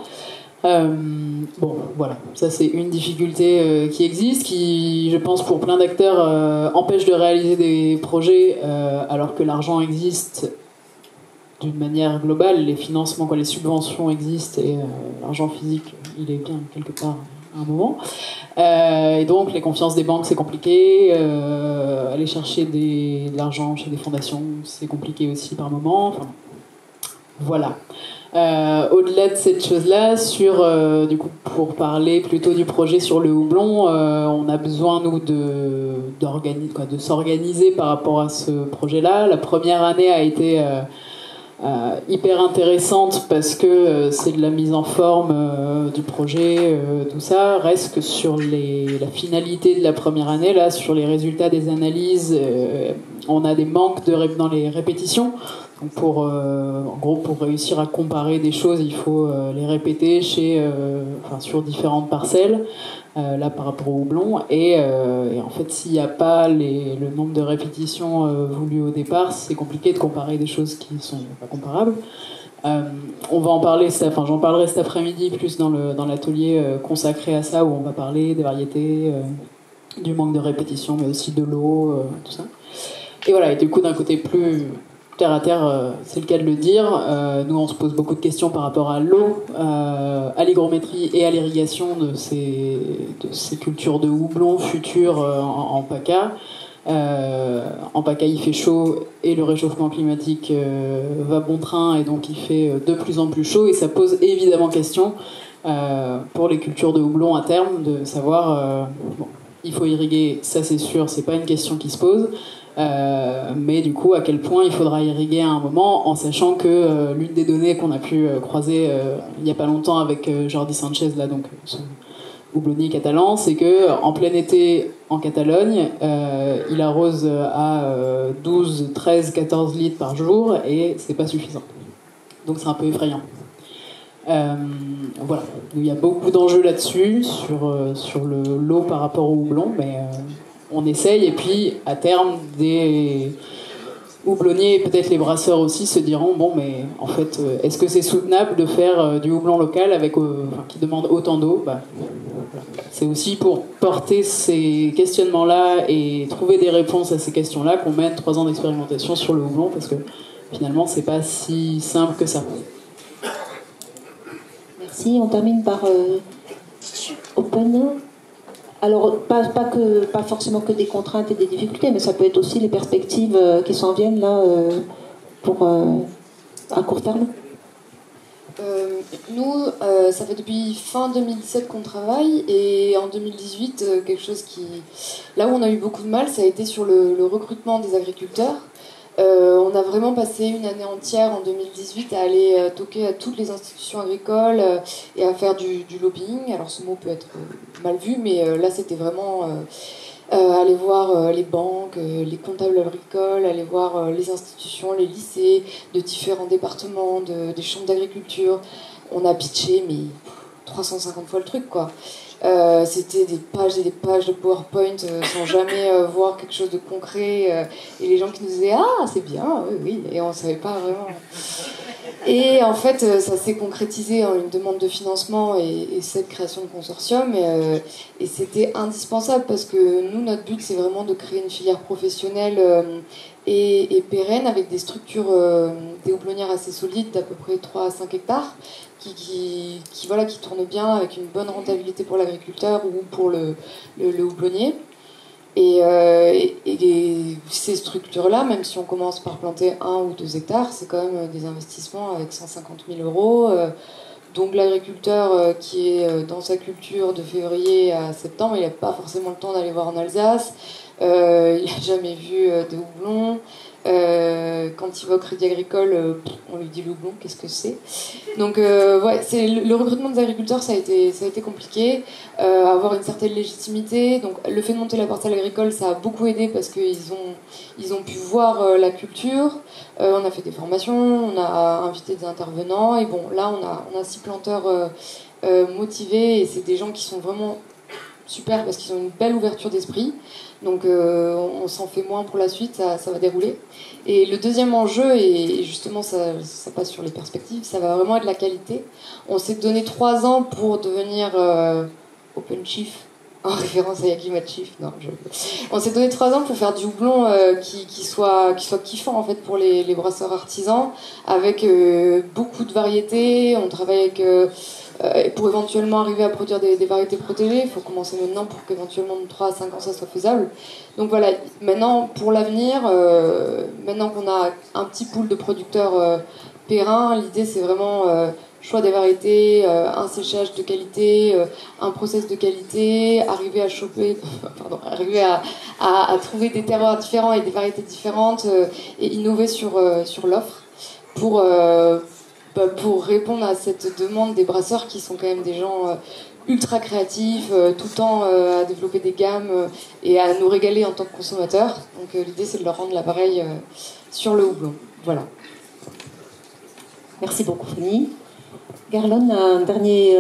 S4: Bon, voilà, ça c'est une difficulté qui existe, qui, je pense, pour plein d'acteurs, empêche de réaliser des projets alors que l'argent existe d'une manière globale, les financements, les subventions existent et l'argent physique, il est bien quelque part à un moment. Et donc, les confiances des banques, c'est compliqué. Aller chercher de l'argent chez des fondations, c'est compliqué aussi par moment. Enfin, voilà. Au-delà de cette chose-là, du coup, pour parler plutôt du projet sur le houblon, on a besoin, nous, de s'organiser par rapport à ce projet-là. La première année a été hyper intéressante parce que c'est de la mise en forme du projet, tout ça. Reste que sur la finalité de la première année, là, sur les résultats des analyses, on a des manques dans les répétitions. Donc en gros, pour réussir à comparer des choses, il faut les répéter sur différentes parcelles, là par rapport au houblon. Et en fait, s'il n'y a pas le nombre de répétitions voulues au départ, c'est compliqué de comparer des choses qui ne sont pas comparables. On va en parler, j'en parlerai cet après-midi plus dans l'atelier consacré à ça, où on va parler des variétés, du manque de répétition, mais aussi de l'eau, tout ça. Et voilà, et du coup, d'un côté plus terre à terre, c'est le cas de le dire. Nous, on se pose beaucoup de questions par rapport à l'eau, à l'hygrométrie et à l'irrigation de ces cultures de houblon futures en PACA. En PACA, il fait chaud et le réchauffement climatique va bon train, et donc il fait de plus en plus chaud, et ça pose évidemment question pour les cultures de houblon à terme, de savoir, il faut irriguer, ça c'est sûr, c'est pas une question qui se pose. Mais du coup, à quel point il faudra irriguer à un moment, en sachant que l'une des données qu'on a pu croiser il n'y a pas longtemps avec Jordi Sanchez, là, donc son houblonnier catalan, c'est que en plein été en Catalogne, il arrose à 12, 13, 14 litres par jour, et c'est pas suffisant. Donc c'est un peu effrayant. Voilà, il y a beaucoup d'enjeux là-dessus sur l'eau par rapport au houblon, mais on essaye, et puis à terme des houblonniers et peut-être les brasseurs aussi se diront mais en fait est-ce que c'est soutenable de faire du houblon local qui demande autant d'eau. Voilà. C'est aussi pour porter ces questionnements-là et trouver des réponses à ces questions-là qu'on mène 3 ans d'expérimentation sur le houblon, parce que finalement c'est pas si simple que ça.
S1: Merci, on termine par Open. Alors, pas forcément que des contraintes et des difficultés, mais ça peut être aussi les perspectives qui s'en viennent là pour à court terme.
S6: Nous, ça fait depuis fin 2017 qu'on travaille, et en 2018, quelque chose là où on a eu beaucoup de mal, ça a été sur le recrutement des agriculteurs. On a vraiment passé une année entière en 2018 à aller toquer à toutes les institutions agricoles et à faire du lobbying. Alors ce mot peut être mal vu, mais là c'était vraiment aller voir les banques, les comptables agricoles, aller voir les institutions, les lycées de différents départements, des chambres d'agriculture. On a pitché, mais 350 fois le truc, quoi. C'était des pages et des pages de PowerPoint sans jamais voir quelque chose de concret, et les gens qui nous disaient « Ah, c'est bien, oui, oui », et on savait pas vraiment. Et en fait, ça s'est concrétisé en une demande de financement et cette création de consortium. Et c'était indispensable parce que nous, notre but, c'est vraiment de créer une filière professionnelle et pérenne avec des structures, des houblonnières assez solides d'à peu près 3 à 5 hectares qui tournent bien avec une bonne rentabilité pour l'agriculteur ou pour le houblonnier. Et ces structures-là, même si on commence par planter 1 ou 2 hectares, c'est quand même des investissements avec 150 000 euros. Donc l'agriculteur qui est dans sa culture de février à septembre, il n'a pas forcément le temps d'aller voir en Alsace. Il n'a jamais vu de houblon. Quand il va au Crédit Agricole, on lui dit le houblon, qu'est-ce que c'est? Donc c'est le recrutement des agriculteurs, ça a été compliqué. Avoir une certaine légitimité. Donc le fait de monter la parcelle agricole, ça a beaucoup aidé parce qu'ils ont pu voir la culture. On a fait des formations, on a invité des intervenants et bon, là on a 6 planteurs motivés et c'est des gens qui sont vraiment super parce qu'ils ont une belle ouverture d'esprit. Donc on s'en fait moins pour la suite, ça va dérouler. Et le deuxième enjeu, et justement ça passe sur les perspectives, ça va vraiment être la qualité. On s'est donné 3 ans pour devenir Open Chief, en référence à Yakima Chief. On s'est donné 3 ans pour faire du houblon qui soit kiffant en fait pour les brasseurs artisans, avec beaucoup de variétés. On travaille avec... pour éventuellement arriver à produire des variétés protégées, il faut commencer maintenant pour qu'éventuellement de 3 à 5 ans ça soit faisable. Donc voilà, maintenant pour l'avenir, maintenant qu'on a un petit pool de producteurs périns, l'idée c'est vraiment choix des variétés, un séchage de qualité, un process de qualité, arriver à choper, arriver à trouver des terroirs différents et des variétés différentes et innover sur l'offre pour répondre à cette demande des brasseurs qui sont quand même des gens ultra créatifs, tout le temps à développer des gammes et à nous régaler en tant que consommateurs. Donc l'idée c'est de leur rendre l'appareil sur le houblon. Voilà.
S1: Merci beaucoup Fanny. Garlon, un dernier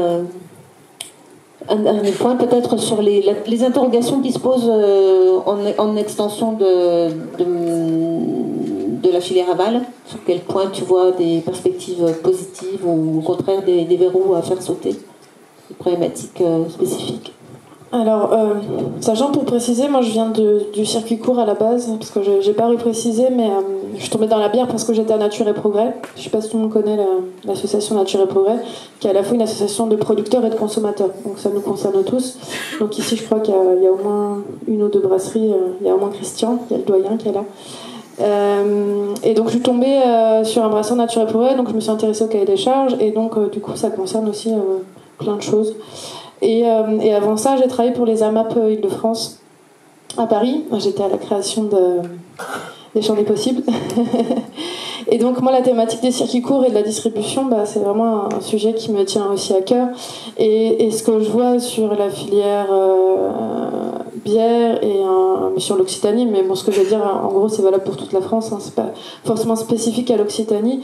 S1: point peut-être sur les interrogations qui se posent en extension de la filière aval. Sur quel point tu vois des perspectives positives ou au contraire des verrous à faire sauter, des problématiques spécifiques?
S5: Alors, sachant pour préciser, moi je viens du circuit court à la base, parce que j'ai pas reprécisé, mais je suis tombée dans la bière parce que j'étais à Nature et Progrès. Je sais pas si tout le monde connaît l'association Nature et Progrès, qui est à la fois une association de producteurs et de consommateurs, donc ça nous concerne tous. Donc ici je crois qu'il y a au moins 1 ou 2 brasseries, il y a au moins Christian, il y a le doyen qui est là. Et donc je suis tombée sur un brasseur Nature et Progrès, donc je me suis intéressée au cahier des charges, et donc du coup ça concerne aussi plein de choses. Et avant ça, j'ai travaillé pour les AMAP Île-de-France à Paris. J'étais à la création des Champs des Possibles. Et donc moi, la thématique des circuits courts et de la distribution, c'est vraiment un sujet qui me tient aussi à cœur. Et ce que je vois sur la filière bière et sur l'Occitanie, mais bon, ce que je veux dire, en gros, c'est valable pour toute la France, hein, c'est pas forcément spécifique à l'Occitanie.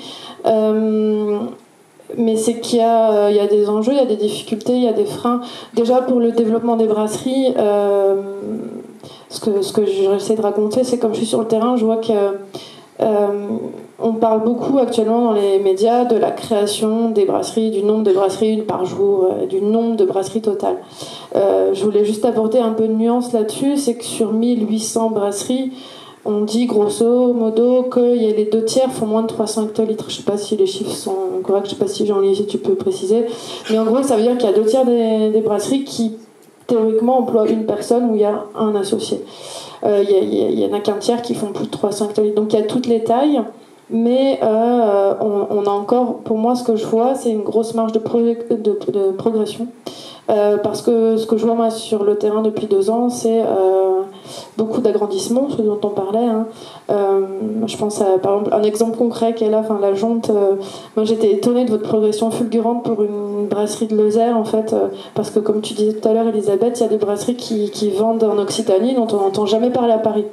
S5: Mais c'est qu'il y a des enjeux, il y a des difficultés, il y a des freins. Déjà pour le développement des brasseries, ce que j'essaie de raconter, c'est comme je suis sur le terrain, je vois que on parle beaucoup actuellement dans les médias de la création des brasseries, du nombre de brasseries par jour, du nombre de brasseries totales. Je voulais juste apporter un peu de nuance là-dessus, c'est que sur 1800 brasseries, on dit grosso modo que les 2 tiers font moins de 300 hectolitres. Je sais pas si les chiffres sont corrects, je sais pas si Jean-Louis, si tu peux préciser. Mais en gros, ça veut dire qu'il y a 2 tiers des brasseries qui, théoriquement, emploient une personne où il y a un associé. Il y en a qu'un tiers qui font plus de 300 hectolitres. Donc il y a toutes les tailles, mais on a encore, pour moi, ce que je vois, c'est une grosse marge de progression. Parce que ce que je vois moi sur le terrain depuis 2 ans, c'est beaucoup d'agrandissements, ce dont on parlait. Hein. Je pense à, par exemple, un exemple concret qui est là, la Jonte. Moi, j'étais étonnée de votre progression fulgurante pour une brasserie de Lozère, en fait, parce que comme tu disais tout à l'heure, Elisabeth, il y a des brasseries qui vendent en Occitanie dont on n'entend jamais parler à Paris.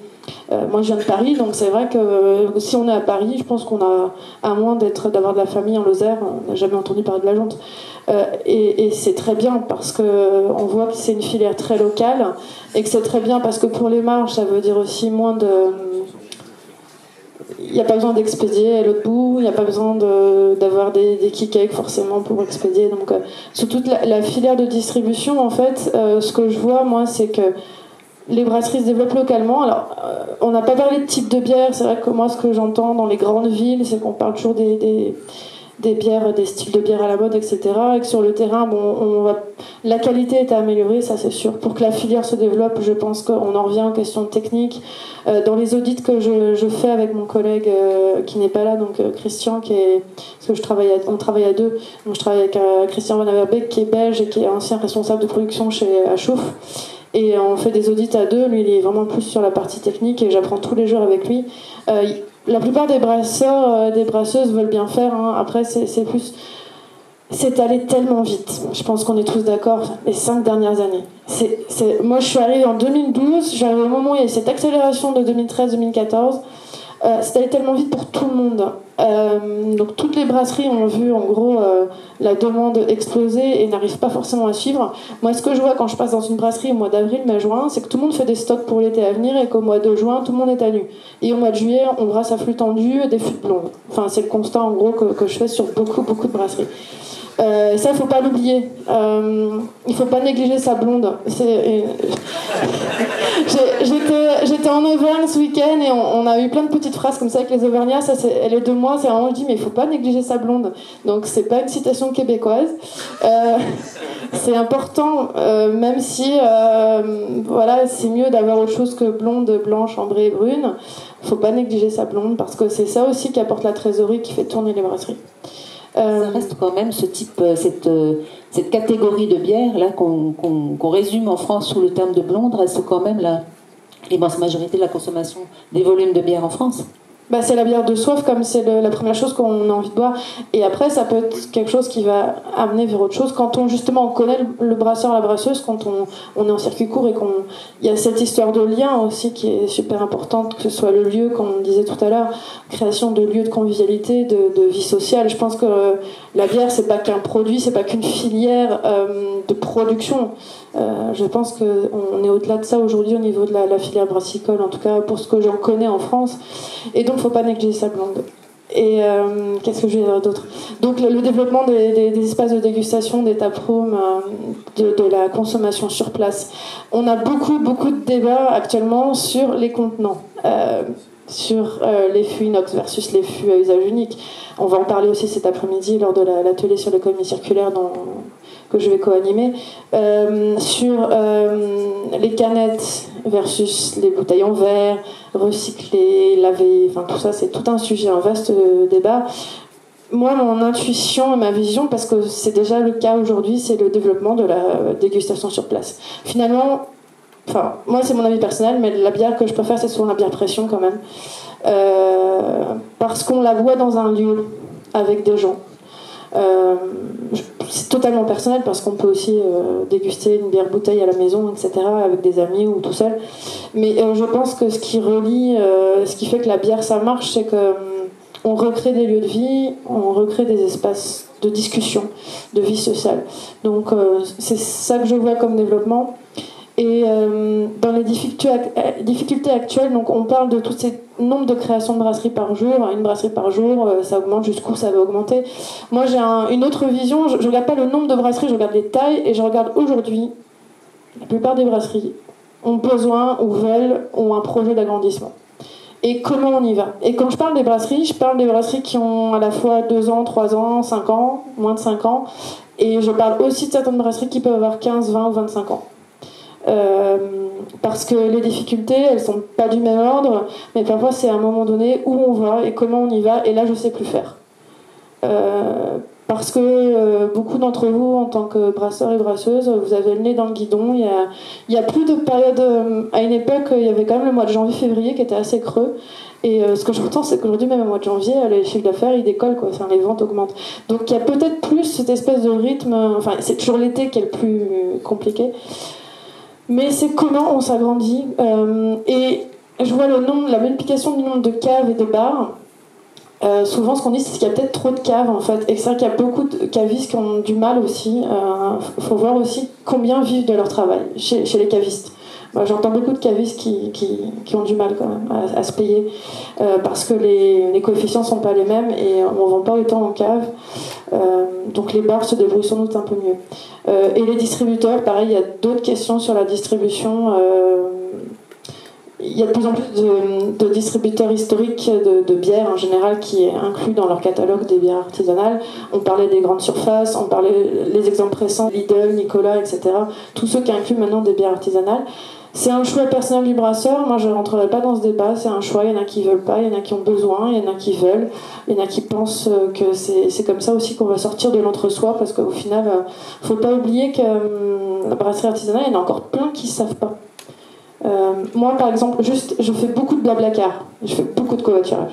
S5: Moi, je viens de Paris, donc c'est vrai que si on est à Paris, je pense qu'on a, à moins d'avoir de la famille en Lozère, on n'a jamais entendu parler de la Jonte. Et c'est très bien parce qu'on voit que c'est une filière très locale et que c'est très bien parce que pour les marges, ça veut dire aussi moins de... Il n'y a pas besoin d'expédier à l'autre bout, il n'y a pas besoin d'avoir des key-cakes forcément pour expédier. Donc, sur toute la filière de distribution, en fait, ce que je vois, moi, c'est que les brasseries se développent localement. Alors, on n'a pas parlé de type de bière. C'est vrai que moi, ce que j'entends dans les grandes villes, c'est qu'on parle toujours des bières, des styles de bière à la mode, etc. Et que sur le terrain, la qualité est à améliorer, ça c'est sûr. Pour que la filière se développe, je pense qu'on en revient aux questions techniques. Dans les audits que je fais avec mon collègue qui n'est pas là, donc Christian, parce que on travaille à deux. Donc je travaille avec Christian Van Averbeek, qui est belge et qui est ancien responsable de production chez Achouf. Et on fait des audits à deux. Lui, il est vraiment plus sur la partie technique et j'apprends tous les jours avec lui. La plupart des brasseurs, des brasseuses veulent bien faire. Hein. Après, c'est allé tellement vite. Je pense qu'on est tous d'accord. Les 5 dernières années. Moi, je suis arrivée en 2012. Je suis arrivée au moment où il y a eu cette accélération de 2013-2014. C'est allé tellement vite pour tout le monde. Donc toutes les brasseries ont vu en gros la demande exploser et n'arrivent pas forcément à suivre. Moi, ce que je vois quand je passe dans une brasserie au mois d'avril, mai, juin, c'est que tout le monde fait des stocks pour l'été à venir et qu'au mois de juin, tout le monde est à nu. Et au mois de juillet, on brasse à flux tendu et des flux blondes. Enfin, c'est le constat en gros que je fais sur beaucoup de brasseries. Ça, il faut pas l'oublier. Il faut pas négliger sa blonde. J'étais en Auvergne ce week-end et on a eu plein de petites phrases comme ça avec les Auvergnats. Elle est de moi, c'est vraiment je dis mais il faut pas négliger sa blonde. Donc c'est pas une citation québécoise. C'est important, même si voilà, c'est mieux d'avoir autre chose que blonde, blanche, ambrée et brune. Faut pas négliger sa blonde parce que c'est ça aussi qui apporte la trésorerie, qui fait tourner les brasseries.
S1: Ça reste quand même ce type, cette catégorie de bière là qu'on résume en France sous le terme de blonde reste quand même l'immense majorité de la consommation des volumes de bière en France.
S5: C'est la bière de soif, comme c'est la première chose qu'on a envie de boire. Et après, ça peut être quelque chose qui va amener vers autre chose. Quand on connaît le brasseur, la brasseuse, quand on est en circuit court et il y a cette histoire de lien aussi qui est super importante, que ce soit le lieu, comme on disait tout à l'heure, création de lieux de convivialité, de vie sociale. Je pense que la bière, c'est pas qu'un produit, c'est pas qu'une filière de production. Je pense qu'on est au-delà de ça aujourd'hui au niveau de la filière brassicole, en tout cas pour ce que j'en connais en France. Et donc, il ne faut pas négliger sa blonde. Et qu'est-ce que je vais dire d'autre? Donc, le développement des espaces de dégustation, des taprooms, de la consommation sur place. On a beaucoup de débats actuellement sur les contenants. Sur les fûts inox versus les fûts à usage unique. On va en parler aussi cet après-midi lors de l'atelier sur l'économie circulaire que je vais co-animer, sur les canettes versus les bouteilles en verre, recyclées, lavées, enfin tout ça c'est tout un sujet, un vaste débat. Moi, mon intuition et ma vision, parce que c'est déjà le cas aujourd'hui, c'est le développement de la dégustation sur place. Finalement, moi c'est mon avis personnel, mais la bière que je préfère c'est souvent la bière pression quand même, parce qu'on la boit dans un lieu avec des gens. C'est totalement personnel parce qu'on peut aussi déguster une bière bouteille à la maison, etc., avec des amis ou tout seul. Mais je pense que ce qui relie, ce qui fait que la bière ça marche, c'est que on recrée des lieux de vie, on recrée des espaces de discussion, de vie sociale. Donc c'est ça que je vois comme développement. Et dans les difficultés actuelles, donc on parle de tous ces nombres de créations de brasseries par jour. Une brasserie par jour, ça augmente, jusqu'où ça va augmenter. Moi j'ai une autre vision, je regarde pas le nombre de brasseries, je regarde les tailles et je regarde aujourd'hui, la plupart des brasseries ont besoin ou veulent, ont un projet d'agrandissement. Et comment on y va? Et quand je parle des brasseries, je parle des brasseries qui ont à la fois 2 ans, 3 ans, 5 ans, moins de 5 ans. Et je parle aussi de certaines brasseries qui peuvent avoir 15, 20 ou 25 ans. Parce que les difficultés, elles sont pas du même ordre, mais parfois c'est à un moment donné où on va et comment on y va, et là je sais plus faire. Parce que beaucoup d'entre vous, en tant que brasseurs et brasseuses, vous avez le nez dans le guidon. Il y a plus de période. À une époque, il y avait quand même le mois de janvier-février qui était assez creux. Et ce que j'entends, c'est qu'aujourd'hui, même au mois de janvier, les chiffres d'affaires, ils décollent, quoi. Enfin, les ventes augmentent. Donc il y a peut-être plus cette espèce de rythme. Enfin, c'est toujours l'été qui est le plus compliqué. Mais c'est comment on s'agrandit. Et je vois la multiplication du nombre de caves et de bars. Souvent, ce qu'on dit, c'est qu'il y a peut-être trop de caves, en fait. Et c'est vrai qu'il y a beaucoup de cavistes qui ont du mal aussi. Il faut voir aussi combien vivent de leur travail chez les cavistes. Moi, j'entends beaucoup de cavistes qui ont du mal quand même à se payer parce que les coefficients sont pas les mêmes et on vend pas autant en cave. Donc les bars se débrouillent sans doute un peu mieux. Et les distributeurs, pareil, il y a d'autres questions sur la distribution. Il y a de plus en plus de distributeurs historiques de bières en général qui incluent dans leur catalogue des bières artisanales. On parlait des grandes surfaces, on parlait les exemples récents, Lidl, Nicolas, etc. Tous ceux qui incluent maintenant des bières artisanales. C'est un choix personnel du brasseur. Moi, je ne rentrerai pas dans ce débat. C'est un choix. Il y en a qui veulent pas, il y en a qui ont besoin, il y en a qui veulent, il y en a qui pensent que c'est comme ça aussi qu'on va sortir de l'entre-soi, parce qu'au final, faut pas oublier que la brasserie artisanale, il y en a encore plein qui savent pas. Moi, par exemple, je fais beaucoup de blablacar. Je fais beaucoup de covoiturage.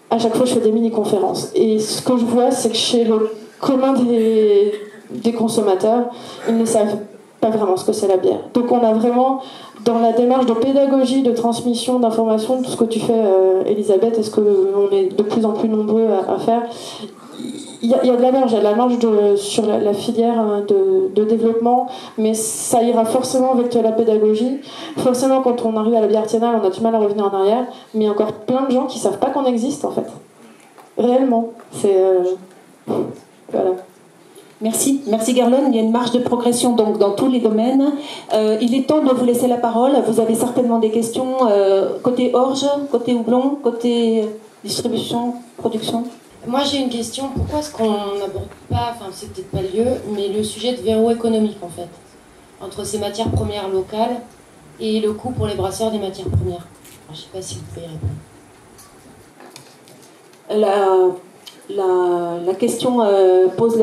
S5: À chaque fois, je fais des mini-conférences. Et ce que je vois, c'est que chez le commun des consommateurs, ils ne savent pas vraiment ce que c'est la bière. Donc on a vraiment, dans la démarche de pédagogie, de transmission, d'information, tout ce que tu fais, Elisabeth, et ce qu'on est de plus en plus nombreux à faire, il y a de la marge, sur la filière de développement, mais ça ira forcément avec la pédagogie. Forcément, quand on arrive à la bière artisanale, on a du mal à revenir en arrière, mais il y a encore plein de gens qui savent pas qu'on existe, en fait. Réellement. C'est... voilà.
S1: Merci Garlone. Il y a une marge de progression donc dans tous les domaines. Il est temps de vous laisser la parole. Vous avez certainement des questions côté orge, côté houblon, côté distribution, production.
S6: Moi j'ai une question, pourquoi est-ce qu'on n'aborde pas, enfin c'est peut-être pas le lieu, mais le sujet de verrou économique en fait, entre ces matières premières locales et le coût pour les brasseurs des matières premières. Alors, je sais pas si vous pouvez répondre.
S1: La question pose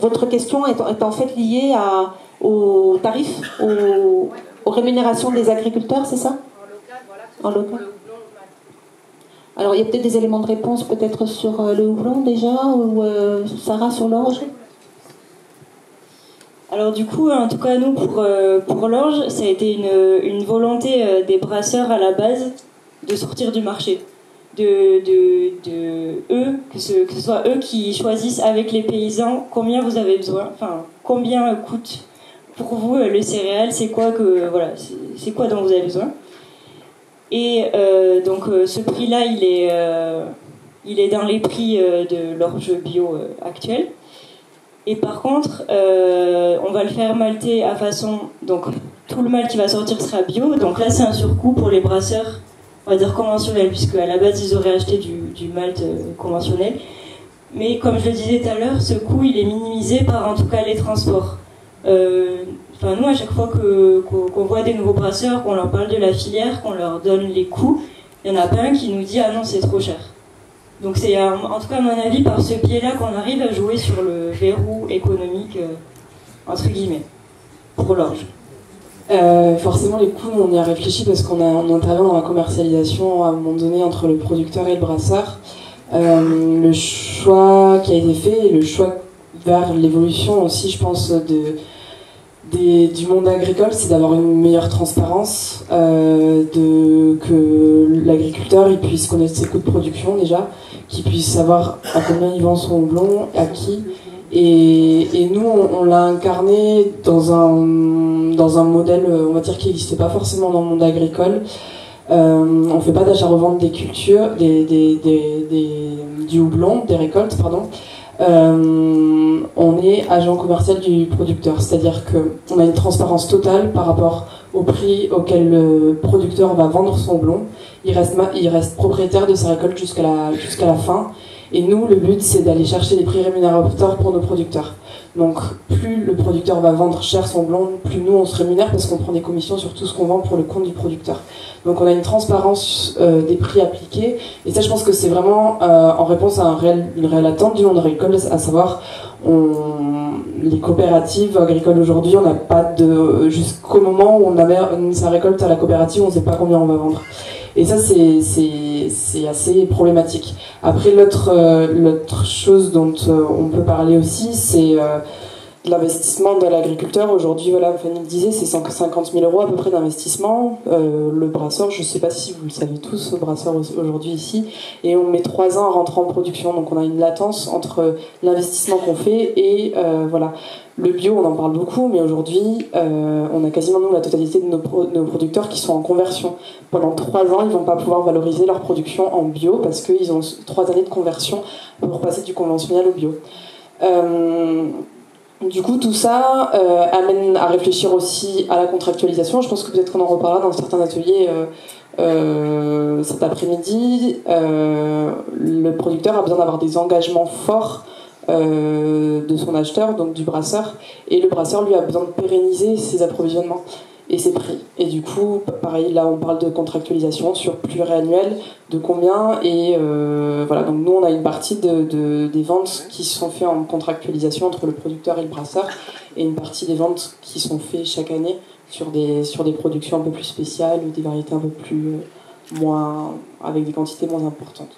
S1: votre question est en fait liée aux tarifs, aux rémunérations des agriculteurs, c'est ça? En local. Alors il y a peut-être des éléments de réponse peut-être sur le houblon déjà, ou Sarah sur l'orge.
S2: Alors du coup, en tout cas nous pour l'orge, ça a été une volonté des brasseurs à la base de sortir du marché. De eux, que ce soit eux qui choisissent avec les paysans combien vous avez besoin, enfin combien coûte pour vous le céréal, c'est quoi c'est quoi dont vous avez besoin. Et donc ce prix-là, il est dans les prix de l'orge bio actuel. Et par contre, on va le faire malter à façon, donc tout le malt qui va sortir sera bio. Donc là, c'est un surcoût pour les brasseurs, on va dire conventionnel, puisque à la base ils auraient acheté du malt conventionnel. Mais comme je le disais tout à l'heure, ce coût il est minimisé par en tout cas les transports. Enfin nous à chaque fois qu'on voit des nouveaux brasseurs, qu'on leur parle de la filière, qu'on leur donne les coûts, il n'y en a pas un qui nous dit ah non c'est trop cher. Donc c'est en tout cas à mon avis par ce biais-là qu'on arrive à jouer sur le verrou économique entre guillemets pour l'orge.
S3: Forcément les coûts on y a réfléchi parce qu'on intervient dans la commercialisation à un moment donné entre le producteur et le brasseur. Le choix qui a été fait et le choix vers l'évolution aussi je pense du monde agricole, c'est d'avoir une meilleure transparence, que l'agriculteur il puisse connaître ses coûts de production déjà, qu'il puisse savoir à combien il vend son houblon, à qui. Et nous, on l'a incarné dans un modèle, on va dire, qui n'existait pas forcément dans le monde agricole. On ne fait pas d'achat-revente des cultures, du houblon, des récoltes, pardon. On est agent commercial du producteur, c'est-à-dire qu'on a une transparence totale par rapport au prix auquel le producteur va vendre son houblon. Il reste propriétaire de sa récolte jusqu'à la fin. Et nous, le but, c'est d'aller chercher des prix rémunérateurs pour nos producteurs. Donc, plus le producteur va vendre cher son houblon, plus nous, on se rémunère parce qu'on prend des commissions sur tout ce qu'on vend pour le compte du producteur. Donc, on a une transparence des prix appliqués. Et ça, je pense que c'est vraiment en réponse à une réelle attente du monde agricole, à savoir, les coopératives agricoles aujourd'hui, on n'a pas jusqu'au moment où on amène sa récolte à la coopérative, on ne sait pas combien on va vendre. Et ça, c'est assez problématique. Après, l'autre chose dont on peut parler aussi, L'investissement de l'agriculteur, aujourd'hui, voilà, Fanny le disait, c'est 150 000 € à peu près d'investissement. Le brasseur, je ne sais pas si vous le savez tous, le brasseur aujourd'hui ici, et on met 3 ans à rentrer en production, donc on a une latence entre l'investissement qu'on fait et voilà. Le bio, on en parle beaucoup, mais aujourd'hui, on a quasiment nous la totalité de nos producteurs qui sont en conversion. Pendant 3 ans, ils ne vont pas pouvoir valoriser leur production en bio parce qu'ils ont 3 années de conversion pour passer du conventionnel au bio. Du coup, tout ça amène à réfléchir aussi à la contractualisation. Je pense que peut-être qu'on en reparlera dans certains ateliers cet après-midi. Le producteur a besoin d'avoir des engagements forts de son acheteur, donc du brasseur, et le brasseur, lui, a besoin de pérenniser ses approvisionnements et ses prix. Et du coup, pareil, là, on parle de contractualisation sur pluriannuel, de combien, et voilà, donc nous, on a une partie des ventes qui sont faites en contractualisation entre le producteur et le brasseur, et une partie des ventes qui sont faites chaque année sur des productions un peu plus spéciales, ou des variétés un peu plus moins, avec des quantités moins importantes.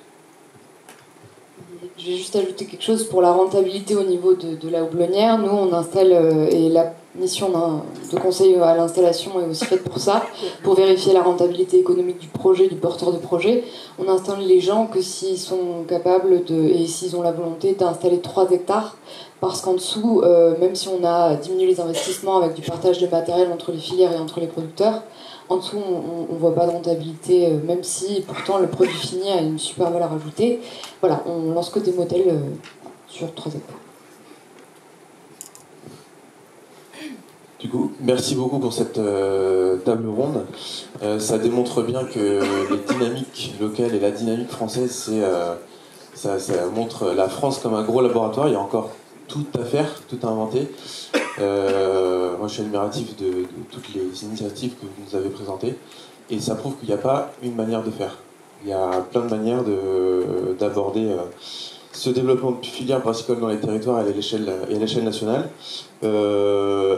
S6: Je vais juste ajouter quelque chose pour la rentabilité au niveau de la houblonnière. Nous, on installe, et la mission de conseil à l'installation est aussi faite pour ça, pour vérifier la rentabilité économique du projet, du porteur de projet. On installe les gens que s'ils sont capables et s'ils ont la volonté d'installer 3 hectares, parce qu'en dessous, même si on a diminué les investissements avec du partage de matériel entre les filières et entre les producteurs, en dessous, on ne voit pas de rentabilité, même si pourtant le produit fini a une super valeur ajoutée. Voilà, on lance que des modèles sur 3 hectares.
S7: Du coup, merci beaucoup pour cette table ronde. Ça démontre bien que les dynamiques locales et la dynamique française, ça montre la France comme un gros laboratoire. Il y a encore tout à faire, tout à inventer. Moi, je suis admiratif de toutes les initiatives que vous nous avez présentées. Et ça prouve qu'il n'y a pas une manière de faire. Il y a plein de manières d'aborder ce développement de filières brassicoles dans les territoires et à l'échelle nationale.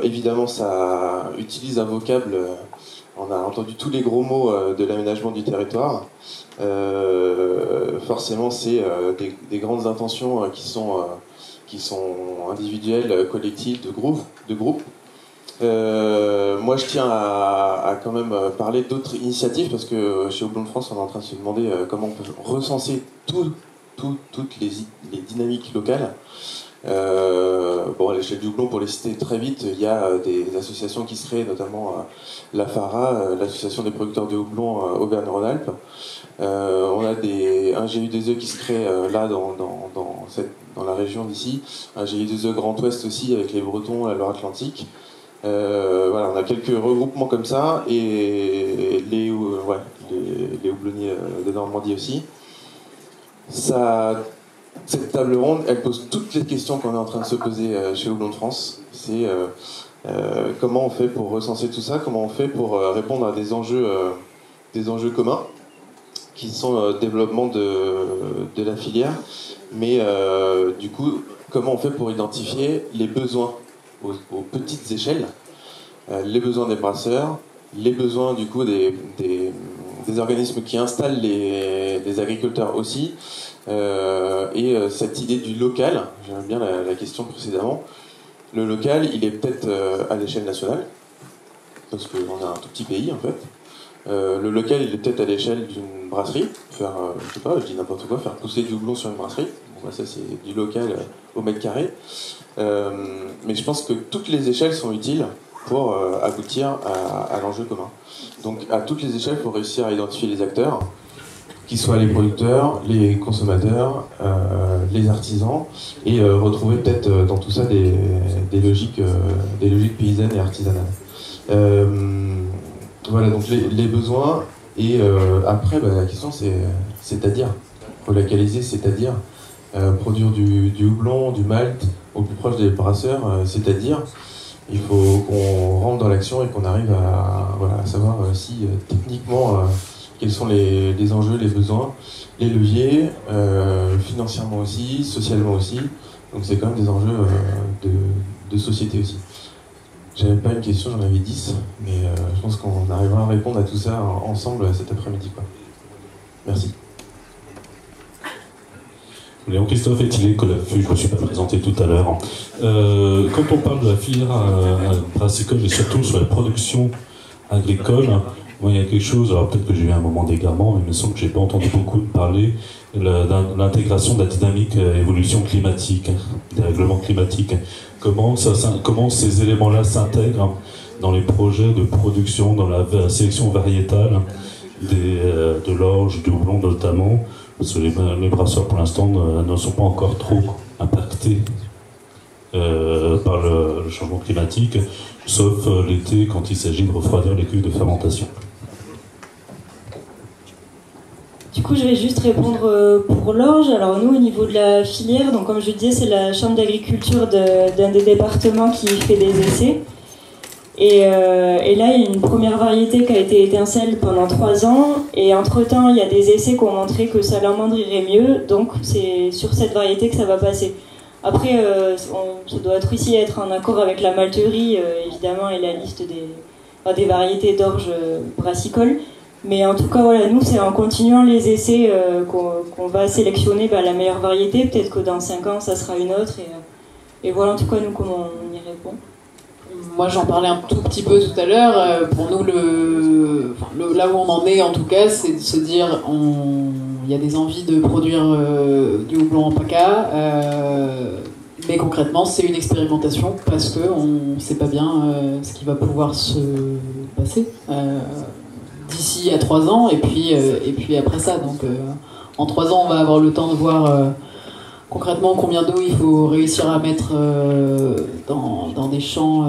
S7: Évidemment, ça utilise un vocable. On a entendu tous les gros mots de l'aménagement du territoire. Forcément, c'est des grandes intentions qui sont individuelles, collectives, de groupe. Moi, je tiens à quand même parler d'autres initiatives, parce que chez Houblon de France, on est en train de se demander comment on peut recenser toutes les dynamiques locales. À l'échelle du houblon, pour les citer très vite, il y a des associations qui se créent, notamment la FARA, l'association des producteurs de houblon Auvergne-Rhône-Alpes. On a un GU2E qui se crée là dans la région d'ici, un GU2E Grand Ouest aussi avec les Bretons, la Loire-Atlantique. On a quelques regroupements comme ça, et les houblonniers de Normandie aussi. Cette table ronde, elle pose toutes les questions qu'on est en train de se poser chez Houblon de France. C'est comment on fait pour recenser tout ça, comment on fait pour répondre à des enjeux communs, qui sont le développement de la filière, mais du coup, comment on fait pour identifier les besoins aux petites échelles, les besoins des brasseurs, les besoins du coup des organismes qui installent les agriculteurs aussi, et cette idée du local. J'aime bien la question précédemment. Le local, il est peut-être à l'échelle nationale, parce qu'on a un tout petit pays en fait. Le local, il est peut-être à l'échelle d'une brasserie, je dis n'importe quoi, faire pousser du houblon sur une brasserie. Bon, ça c'est du local au mètre carré. Mais je pense que toutes les échelles sont utiles pour aboutir à l'enjeu commun. Donc à toutes les échelles, il faut réussir à identifier les acteurs, qu'ils soient les producteurs, les consommateurs, les artisans, et retrouver peut-être dans tout ça des logiques paysannes et artisanales. Voilà, donc les besoins, et après la question c'est-à-dire relocaliser, c'est-à-dire produire du houblon, du malt au plus proche des brasseurs, c'est-à-dire il faut qu'on rentre dans l'action et qu'on arrive à savoir si techniquement quels sont les enjeux, les besoins, les leviers, financièrement aussi, socialement aussi. Donc c'est quand même des enjeux de société aussi. J'avais pas une question, j'en avais 10, mais je pense qu'on arrivera à répondre à tout ça ensemble cet après-midi, quoi. Merci.
S8: Léon Christophe Étilé, Colapfu, je ne me suis pas présenté tout à l'heure. Quand on parle de la filière brassicole et surtout sur la production agricole, moi, il y a quelque chose, alors peut-être que j'ai eu un moment d'égarement, mais il me semble que j'ai pas entendu beaucoup parler de l'intégration de la dynamique évolution climatique, des règlements climatiques. Comment ces éléments-là s'intègrent dans les projets de production, dans la sélection variétale de l'orge, du houblon notamment, parce que les brasseurs pour l'instant ne sont pas encore trop impactés par le changement climatique, sauf l'été quand il s'agit de refroidir les cuves de fermentation.
S2: Du coup, je vais juste répondre pour l'orge. Alors nous, au niveau de la filière, donc comme je disais, c'est la chambre d'agriculture d'un des départements qui fait des essais. Et là, il y a une première variété qui a été étincelle pendant 3 ans. Et entre-temps, il y a des essais qui ont montré que salamandre irait mieux. Donc c'est sur cette variété que ça va passer. Après, ça doit aussi être en accord avec la malterie, évidemment, et la liste des variétés d'orge brassicole. Mais en tout cas, voilà, nous, c'est en continuant les essais qu'on va sélectionner la meilleure variété. Peut-être que dans 5 ans, ça sera une autre. Et voilà, en tout cas, nous, comment on y répond.
S4: Moi, j'en parlais un tout petit peu tout à l'heure. Pour nous, là où on en est, en tout cas, c'est de se dire il y a des envies de produire du houblon en PACA. Mais concrètement, c'est une expérimentation parce qu'on ne sait pas bien ce qui va pouvoir se passer. D'ici à 3 ans et puis après ça. Donc en 3 ans, on va avoir le temps de voir concrètement combien d'eau il faut réussir à mettre dans des champs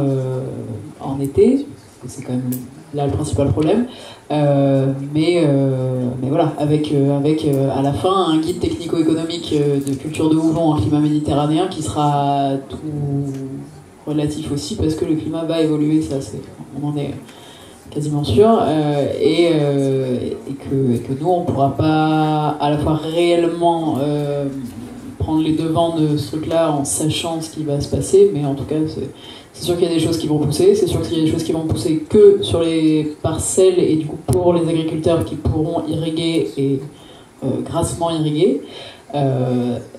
S4: en été. C'est quand même là le principal problème. Mais voilà, avec à la fin un guide technico-économique de culture de houblon en climat méditerranéen qui sera tout relatif aussi parce que le climat va évoluer, ça on en est quasiment sûr, et que nous, on ne pourra pas à la fois réellement prendre les devants de ce truc-là en sachant ce qui va se passer, mais en tout cas, c'est sûr qu'il y a des choses qui vont pousser, c'est sûr qu'il y a des choses qui vont pousser que sur les parcelles, et du coup pour les agriculteurs qui pourront irriguer et grassement irriguer,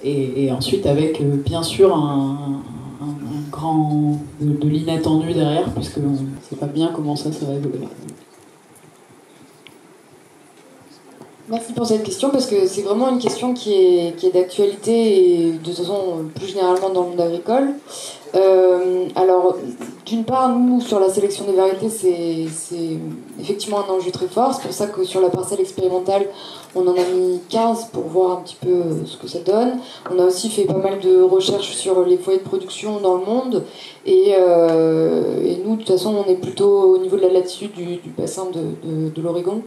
S4: et ensuite avec bien sûr un grand de l'inattendu derrière, puisque on ne sait pas bien comment ça va évoluer.
S6: Merci pour cette question, parce que c'est vraiment une question qui est d'actualité et de toute façon plus généralement dans le monde agricole. Alors, d'une part, nous, sur la sélection des variétés, c'est effectivement un enjeu très fort. C'est pour ça que sur la parcelle expérimentale, on en a mis 15 pour voir un petit peu ce que ça donne. On a aussi fait pas mal de recherches sur les foyers de production dans le monde. Et nous, de toute façon, on est plutôt au niveau de la latitude du bassin de l'Oregon.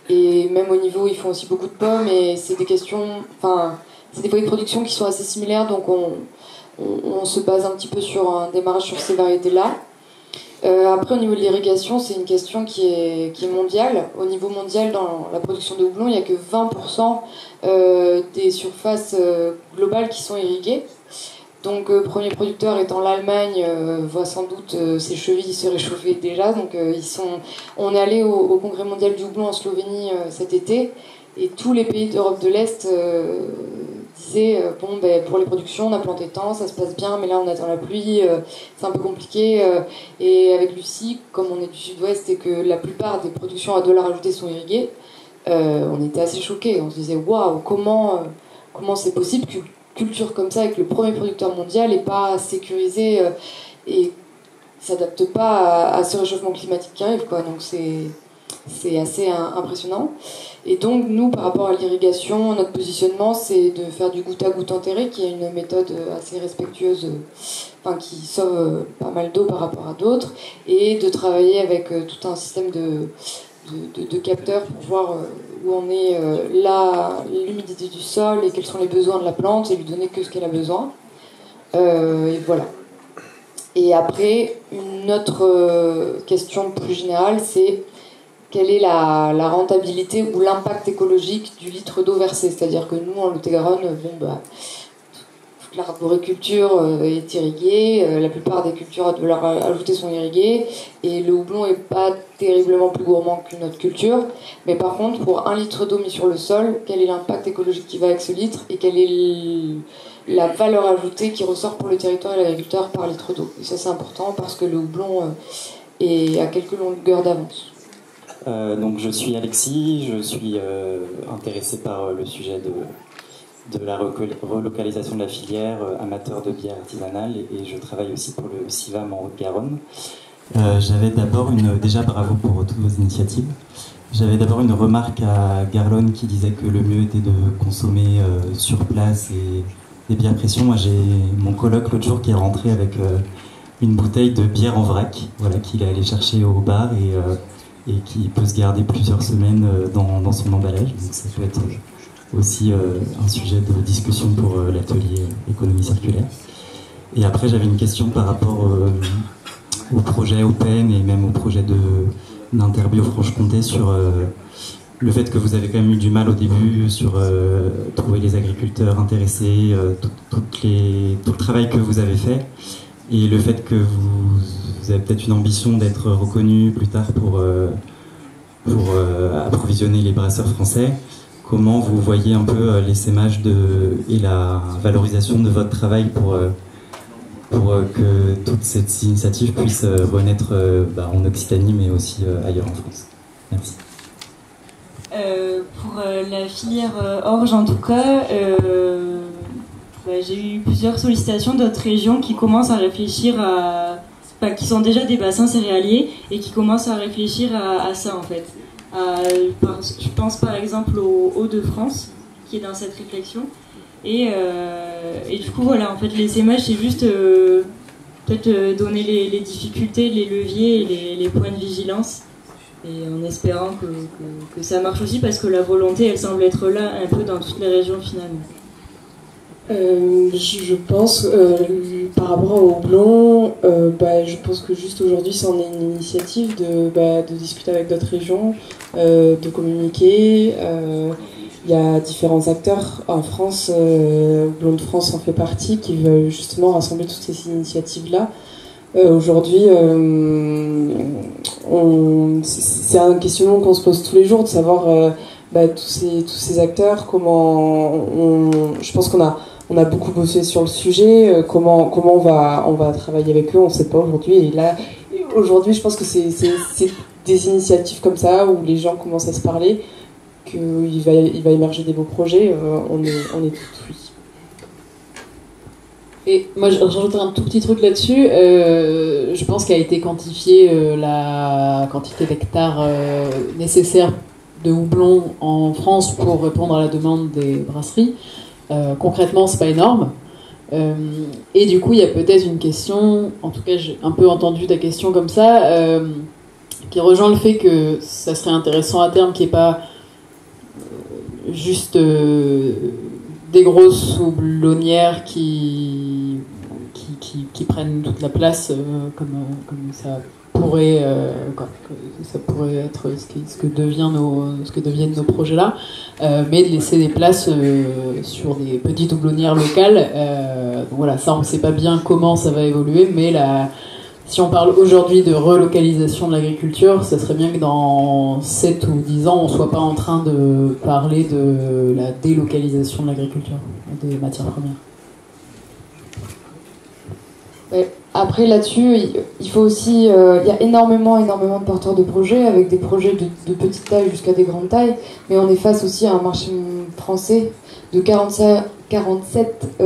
S6: Et même au niveau, ils font aussi beaucoup de pommes. Et c'est des questions... Enfin, c'est des foyers de production qui sont assez similaires. Donc on se base un petit peu sur un démarrage sur ces variétés-là. Après, au niveau de l'irrigation, c'est une question qui est mondiale. Au niveau mondial, dans la production de houblon, il n'y a que 20% des surfaces globales qui sont irriguées. Donc, premier producteur étant l'Allemagne, voit sans doute ses chevilles se réchauffer déjà. Donc, on est allé au Congrès mondial du houblon en Slovénie cet été, et tous les pays d'Europe de l'Est disaient pour les productions, on a planté tant, ça se passe bien, mais là on attend la pluie, c'est un peu compliqué. Et avec Lucie, comme on est du sud-ouest et que la plupart des productions à dollar ajouté sont irriguées, on était assez choqués. On se disait waouh, comment c'est possible qu'une culture comme ça, avec le premier producteur mondial, n'est pas sécurisée et s'adapte pas à ce réchauffement climatique qui arrive, quoi. Donc c'est assez impressionnant. Et donc nous, par rapport à l'irrigation, notre positionnement, c'est de faire du goutte à goutte enterré, qui est une méthode assez respectueuse, qui sauve pas mal d'eau par rapport à d'autres, et de travailler avec tout un système de capteurs pour voir où en est l'humidité du sol et quels sont les besoins de la plante, et lui donner que ce qu'elle a besoin. Et voilà. Et après, une autre question plus générale, c'est quelle est la rentabilité ou l'impact écologique du litre d'eau versé. C'est-à-dire que nous, en Lot-et-Garonne, toute l'arboriculture est irriguée, la plupart des cultures de valeur ajoutée sont irriguées, et le houblon est pas terriblement plus gourmand qu'une autre culture. Mais par contre, pour 1 litre d'eau mis sur le sol, quel est l'impact écologique qui va avec ce litre, et quelle est la valeur ajoutée qui ressort pour le territoire et l'agriculteur par litre d'eau. Et ça, c'est important parce que le houblon est à quelques longueurs d'avance.
S9: Donc je suis Alexis, je suis intéressé par le sujet de la relocalisation de la filière, amateur de bière artisanale, et je travaille aussi pour le CIVAM en Haute-Garonne. J'avais d'abord déjà bravo pour toutes vos initiatives. J'avais d'abord une remarque à Garlone qui disait que le mieux était de consommer sur place et des bières pression. Moi j'ai mon coloc l'autre jour qui est rentré avec une bouteille de bière en vrac, voilà, qu'il est allé chercher au bar et qui peut se garder plusieurs semaines dans son emballage. Donc ça peut être aussi un sujet de discussion pour l'atelier économie circulaire. Et après j'avais une question par rapport au projet Open et même au projet d'Interbio Franche-Comté sur le fait que vous avez quand même eu du mal au début sur trouver les agriculteurs intéressés, tout le travail que vous avez fait, et le fait que vous avez peut-être une ambition d'être reconnu plus tard pour approvisionner les brasseurs français. Comment vous voyez un peu l'essaimage et la valorisation de votre travail pour que toute cette initiative puisse renaître en Occitanie, mais aussi ailleurs en France. Merci.
S2: Pour la filière orge, en tout cas, j'ai eu plusieurs sollicitations d'autres régions qui commencent à réfléchir qui sont déjà des bassins céréaliers et qui commencent à réfléchir à ça, en fait. Je pense par exemple au Hauts-de-France, qui est dans cette réflexion. Et du coup, voilà, en fait, l'essaimage, c'est juste peut-être donner les difficultés, les leviers et les points de vigilance, et en espérant que ça marche aussi, parce que la volonté, elle semble être là un peu dans toutes les régions finalement.
S3: Je pense, par rapport au houblon, je pense que juste aujourd'hui, c'en est une initiative de discuter avec d'autres régions, de communiquer. Il y a différents acteurs en France, Houblon de France en fait partie, qui veulent justement rassembler toutes ces initiatives-là. Aujourd'hui, c'est un questionnement qu'on se pose tous les jours, de savoir tous ces acteurs, je pense qu'on a beaucoup bossé sur le sujet, comment on va travailler avec eux, on ne sait pas aujourd'hui. Et là, aujourd'hui, je pense que c'est des initiatives comme ça où les gens commencent à se parler, qu'il va émerger des beaux projets. On est tout oui.
S4: Et moi, je rajouterai un tout petit truc là-dessus. Je pense qu'a été quantifiée la quantité d'hectares nécessaires de houblon en France pour répondre à la demande des brasseries. Concrètement, c'est pas énorme. Et du coup, il y a peut-être une question, en tout cas, j'ai un peu entendu ta question comme ça, qui rejoint le fait que ça serait intéressant à terme qu'il n'y ait pas juste des grosses houblonnières qui prennent toute la place comme ça pourrait être ce que deviennent nos projets là, mais de laisser des places sur des petites houblonnières locales. Donc voilà, ça on ne sait pas bien comment ça va évoluer, mais si on parle aujourd'hui de relocalisation de l'agriculture, ça serait bien que dans 7 ou 10 ans, on ne soit pas en train de parler de la délocalisation de l'agriculture, des matières premières.
S6: Ouais. Après, là-dessus, il faut aussi... il y a énormément de porteurs de projets, avec des projets de petite taille jusqu'à des grandes tailles, mais on est face aussi à un marché français de 47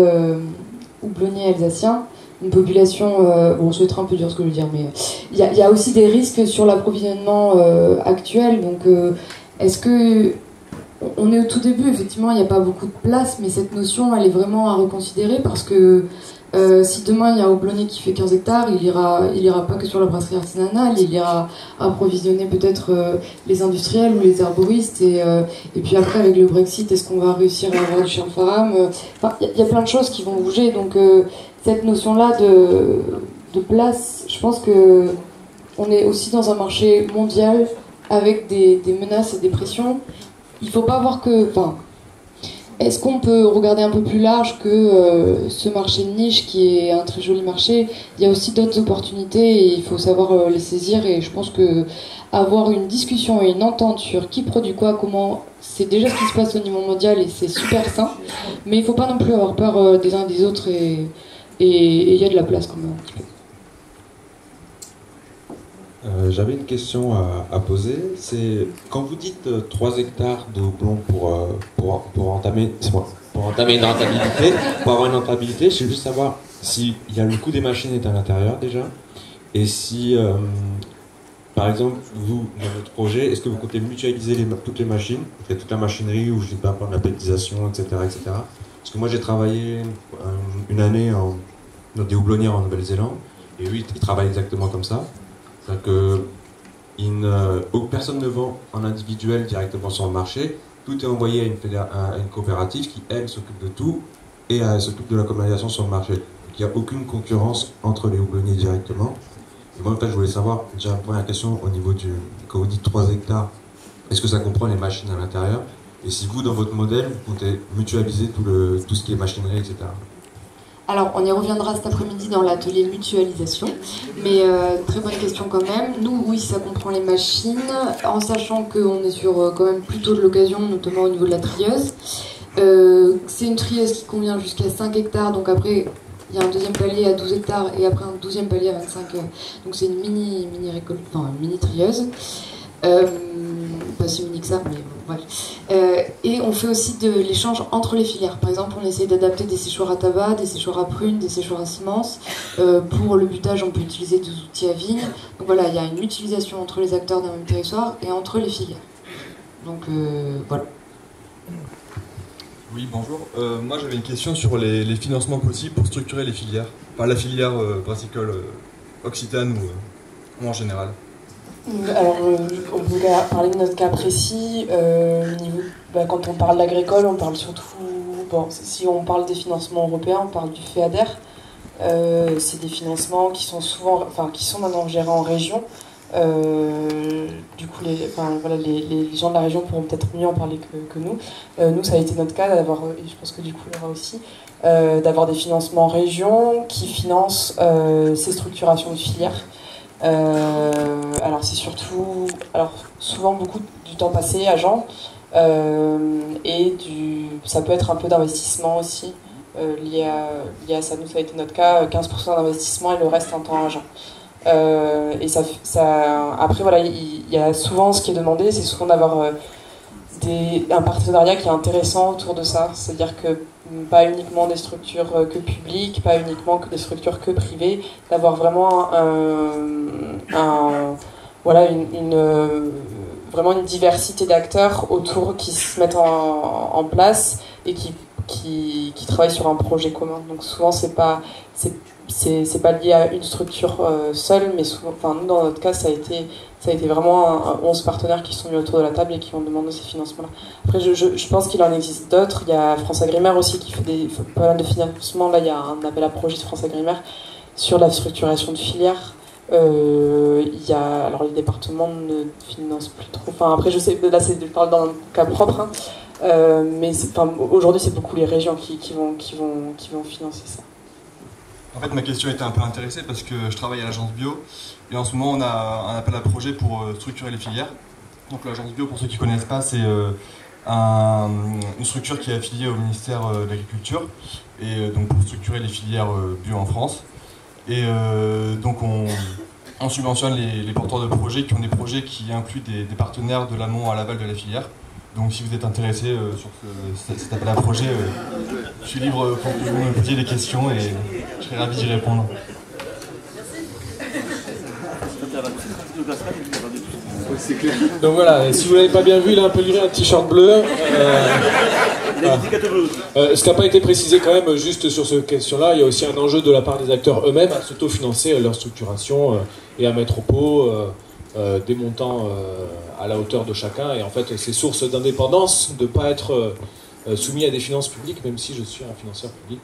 S6: houblonniers alsaciens, une population, ça va être un peu dur ce que je veux dire, mais il y a aussi des risques sur l'approvisionnement actuel. Donc, est-ce que on est au tout début, effectivement, il n'y a pas beaucoup de place, mais cette notion, elle est vraiment à reconsidérer, parce que si demain il y a un houblonnier qui fait 15 hectares, il ira pas que sur la brasserie artisanale, il ira approvisionner peut-être les industriels ou les herboristes, et puis après avec le Brexit, est-ce qu'on va réussir à avoir du Cherfaram? Enfin, il y a plein de choses qui vont bouger, donc cette notion-là de place, je pense que on est aussi dans un marché mondial avec des menaces et des pressions. Il faut pas voir que... Est-ce qu'on peut regarder un peu plus large que ce marché de niche qui est un très joli marché? Il y a aussi d'autres opportunités et il faut savoir les saisir, et je pense que avoir une discussion et une entente sur qui produit quoi, comment, c'est déjà ce qui se passe au niveau mondial et c'est super sain, mais il ne faut pas non plus avoir peur des uns et des autres, et il y a de la place quand même un petit peu.
S10: J'avais une question à poser. C'est quand vous dites 3 hectares de houblon pour entamer une rentabilité, pour avoir une rentabilité, je veux juste savoir s'il y a le coût des machines est à l'intérieur déjà, et si, par exemple, vous, dans votre projet, est-ce que vous comptez mutualiser toutes les machines, toute la machinerie, ou je sais pas, prendre la pelletisation, etc., etc. Parce que moi j'ai travaillé une année dans des houblonnières en Nouvelle-Zélande, et eux ils travaillent exactement comme ça. C'est-à-dire que personne ne vend en individuel directement sur le marché, tout est envoyé à une coopérative qui, elle, s'occupe de tout et s'occupe de la commercialisation sur le marché. Donc il n'y a aucune concurrence entre les houblonniers directement. Et moi, en fait, je voulais savoir, déjà, la première question au niveau quand vous dites 3 hectares, est-ce que ça comprend les machines à l'intérieur? Et si vous, dans votre modèle, vous comptez mutualiser tout ce qui est machinerie, etc.
S6: Alors, on y reviendra cet après-midi dans l'atelier mutualisation, mais très bonne question quand même. Nous, oui, ça comprend les machines, en sachant qu'on est sur quand même plutôt de l'occasion, notamment au niveau de la trieuse. C'est une trieuse qui convient jusqu'à 5 hectares, donc après, il y a un deuxième palier à 12 hectares et après un 12e palier à 25 hectares. Donc c'est une mini récolte, enfin une mini trieuse. Pas si mini que ça, mais bon, bref. Et on fait aussi de l'échange entre les filières. Par exemple, on essaie d'adapter des séchoirs à tabac, des séchoirs à prunes, des séchoirs à semences. Pour le butage, on peut utiliser des outils à vigne. Donc voilà, il y a une utilisation entre les acteurs d'un même territoire et entre les filières. Donc voilà.
S11: Oui, bonjour. Moi, j'avais une question sur les financements possibles pour structurer les filières. Enfin, la filière brassicole occitane ou en général.
S3: Alors, on peut parler de notre cas précis. Quand on parle d'agricole, on parle surtout... Bon, si on parle des financements européens, on parle du FEADER. C'est des financements qui sont maintenant gérés en région. Du coup, les gens de la région pourront peut-être mieux en parler que nous. Nous, ça a été notre cas d'avoir, et je pense que du coup, il y aura aussi, d'avoir des financements en région qui financent ces structurations de filières. Alors c'est surtout, souvent beaucoup du temps passé à Jean, et ça peut être un peu d'investissement aussi lié à ça. Nous, ça a été notre cas, 15% d'investissement et le reste un temps à Jean. Et après voilà, il y a souvent ce qui est demandé, c'est souvent d'avoir un partenariat qui est intéressant autour de ça, c'est-à-dire que pas uniquement des structures que publiques, pas uniquement que des structures que privées, d'avoir vraiment vraiment une diversité d'acteurs autour qui se mettent en place et qui travaillent sur un projet commun. Donc souvent c'est pas lié à une structure seule, mais souvent, nous dans notre cas ça a été vraiment 11 partenaires qui sont mis autour de la table et qui ont demandé ces financements-là. Après je pense qu'il en existe d'autres. Il y a France Agrimaire aussi qui fait pas mal de financements. Là il y a un appel à projet de France Agrimaire sur la structuration de filières. Alors les départements ne financent plus trop. Après je sais, là je parle dans un cas propre, mais aujourd'hui c'est beaucoup les régions qui vont financer ça.
S11: En fait, ma question était un peu intéressée parce que je travaille à l'agence bio et en ce moment on a un appel à projet pour structurer les filières. Donc l'agence bio, pour ceux qui ne connaissent pas, c'est une structure qui est affiliée au ministère de l'Agriculture et donc pour structurer les filières bio en France. Et donc on subventionne les porteurs de projets qui ont des projets qui incluent des partenaires de l'amont à l'aval de la filière. Donc si vous êtes intéressé sur cet appel à projet, je suis libre pour que vous me posiez des questions et je serai ravi d'y répondre.
S12: Donc voilà, si vous l'avez pas bien vu, il a un peu livré un t-shirt bleu. Ce qui n'a pas été précisé quand même, juste sur cette question-là, il y a aussi un enjeu de la part des acteurs eux-mêmes à s'autofinancer leur structuration et à mettre au pot des montants à la hauteur de chacun. Et en fait, c'est source d'indépendance de ne pas être soumis à des finances publiques, même si je suis un financeur public.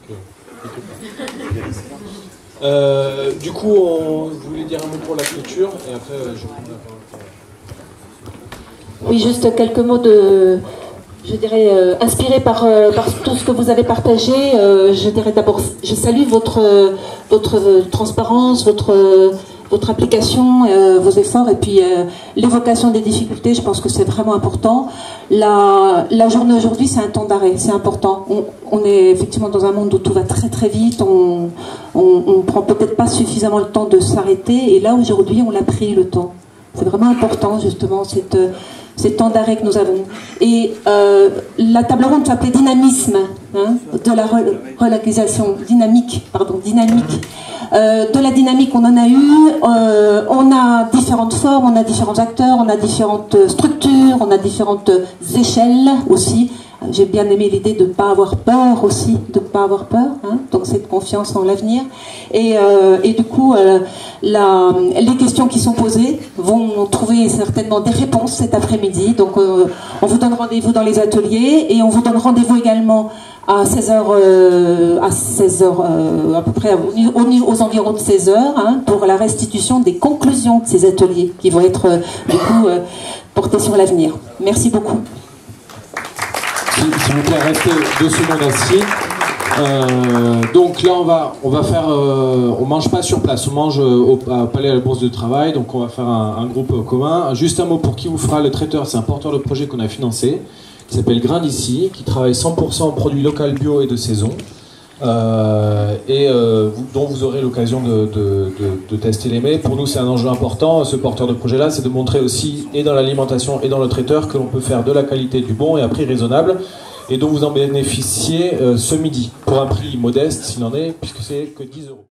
S12: Du coup, on voulait dire un mot pour la clôture, et après, je prends la parole.
S1: Oui, juste quelques mots de je dirais, inspirée par tout ce que vous avez partagé. Je dirais d'abord, je salue votre transparence, votre application, vos efforts, et puis l'évocation des difficultés. Je pense que c'est vraiment important. La journée aujourd'hui, c'est un temps d'arrêt, c'est important. On est effectivement dans un monde où tout va très très vite, on prend peut-être pas suffisamment le temps de s'arrêter, et là aujourd'hui, on l'a pris le temps. C'est vraiment important, justement, ces temps d'arrêt que nous avons. Et la table ronde s'appelait Dynamisme, hein, de la relocalisation, dynamique. De la dynamique, on en a eu, on a différentes formes, on a différents acteurs, on a différentes structures, on a différentes échelles aussi. J'ai bien aimé l'idée de ne pas avoir peur aussi, de ne pas avoir peur, hein, donc cette confiance en l'avenir. Et du coup, les questions qui sont posées vont trouver certainement des réponses cet après-midi. Donc on vous donne rendez-vous dans les ateliers, et on vous donne rendez-vous également à 16h, à peu près aux environs de 16h, hein, pour la restitution des conclusions de ces ateliers qui vont être du coup portés sur l'avenir. Merci beaucoup.
S12: S'il vous plaît, restez 2 secondes assis. Donc là, on va faire, on mange pas sur place, on mange au Palais à la Bourse de Travail. Donc on va faire un groupe commun. Juste un mot pour qui vous fera le traiteur. C'est un porteur de projet qu'on a financé, qui s'appelle Grain d'ici, qui travaille 100% en produits locaux, bio et de saison, dont vous aurez l'occasion de tester les mets. Pour nous, c'est un enjeu important. Ce porteur de projet-là, c'est de montrer aussi, et dans l'alimentation et dans le traiteur, que l'on peut faire de la qualité, du bon et à prix raisonnable, et dont vous en bénéficiez ce midi, pour un prix modeste s'il en est, puisque c'est que 10 €.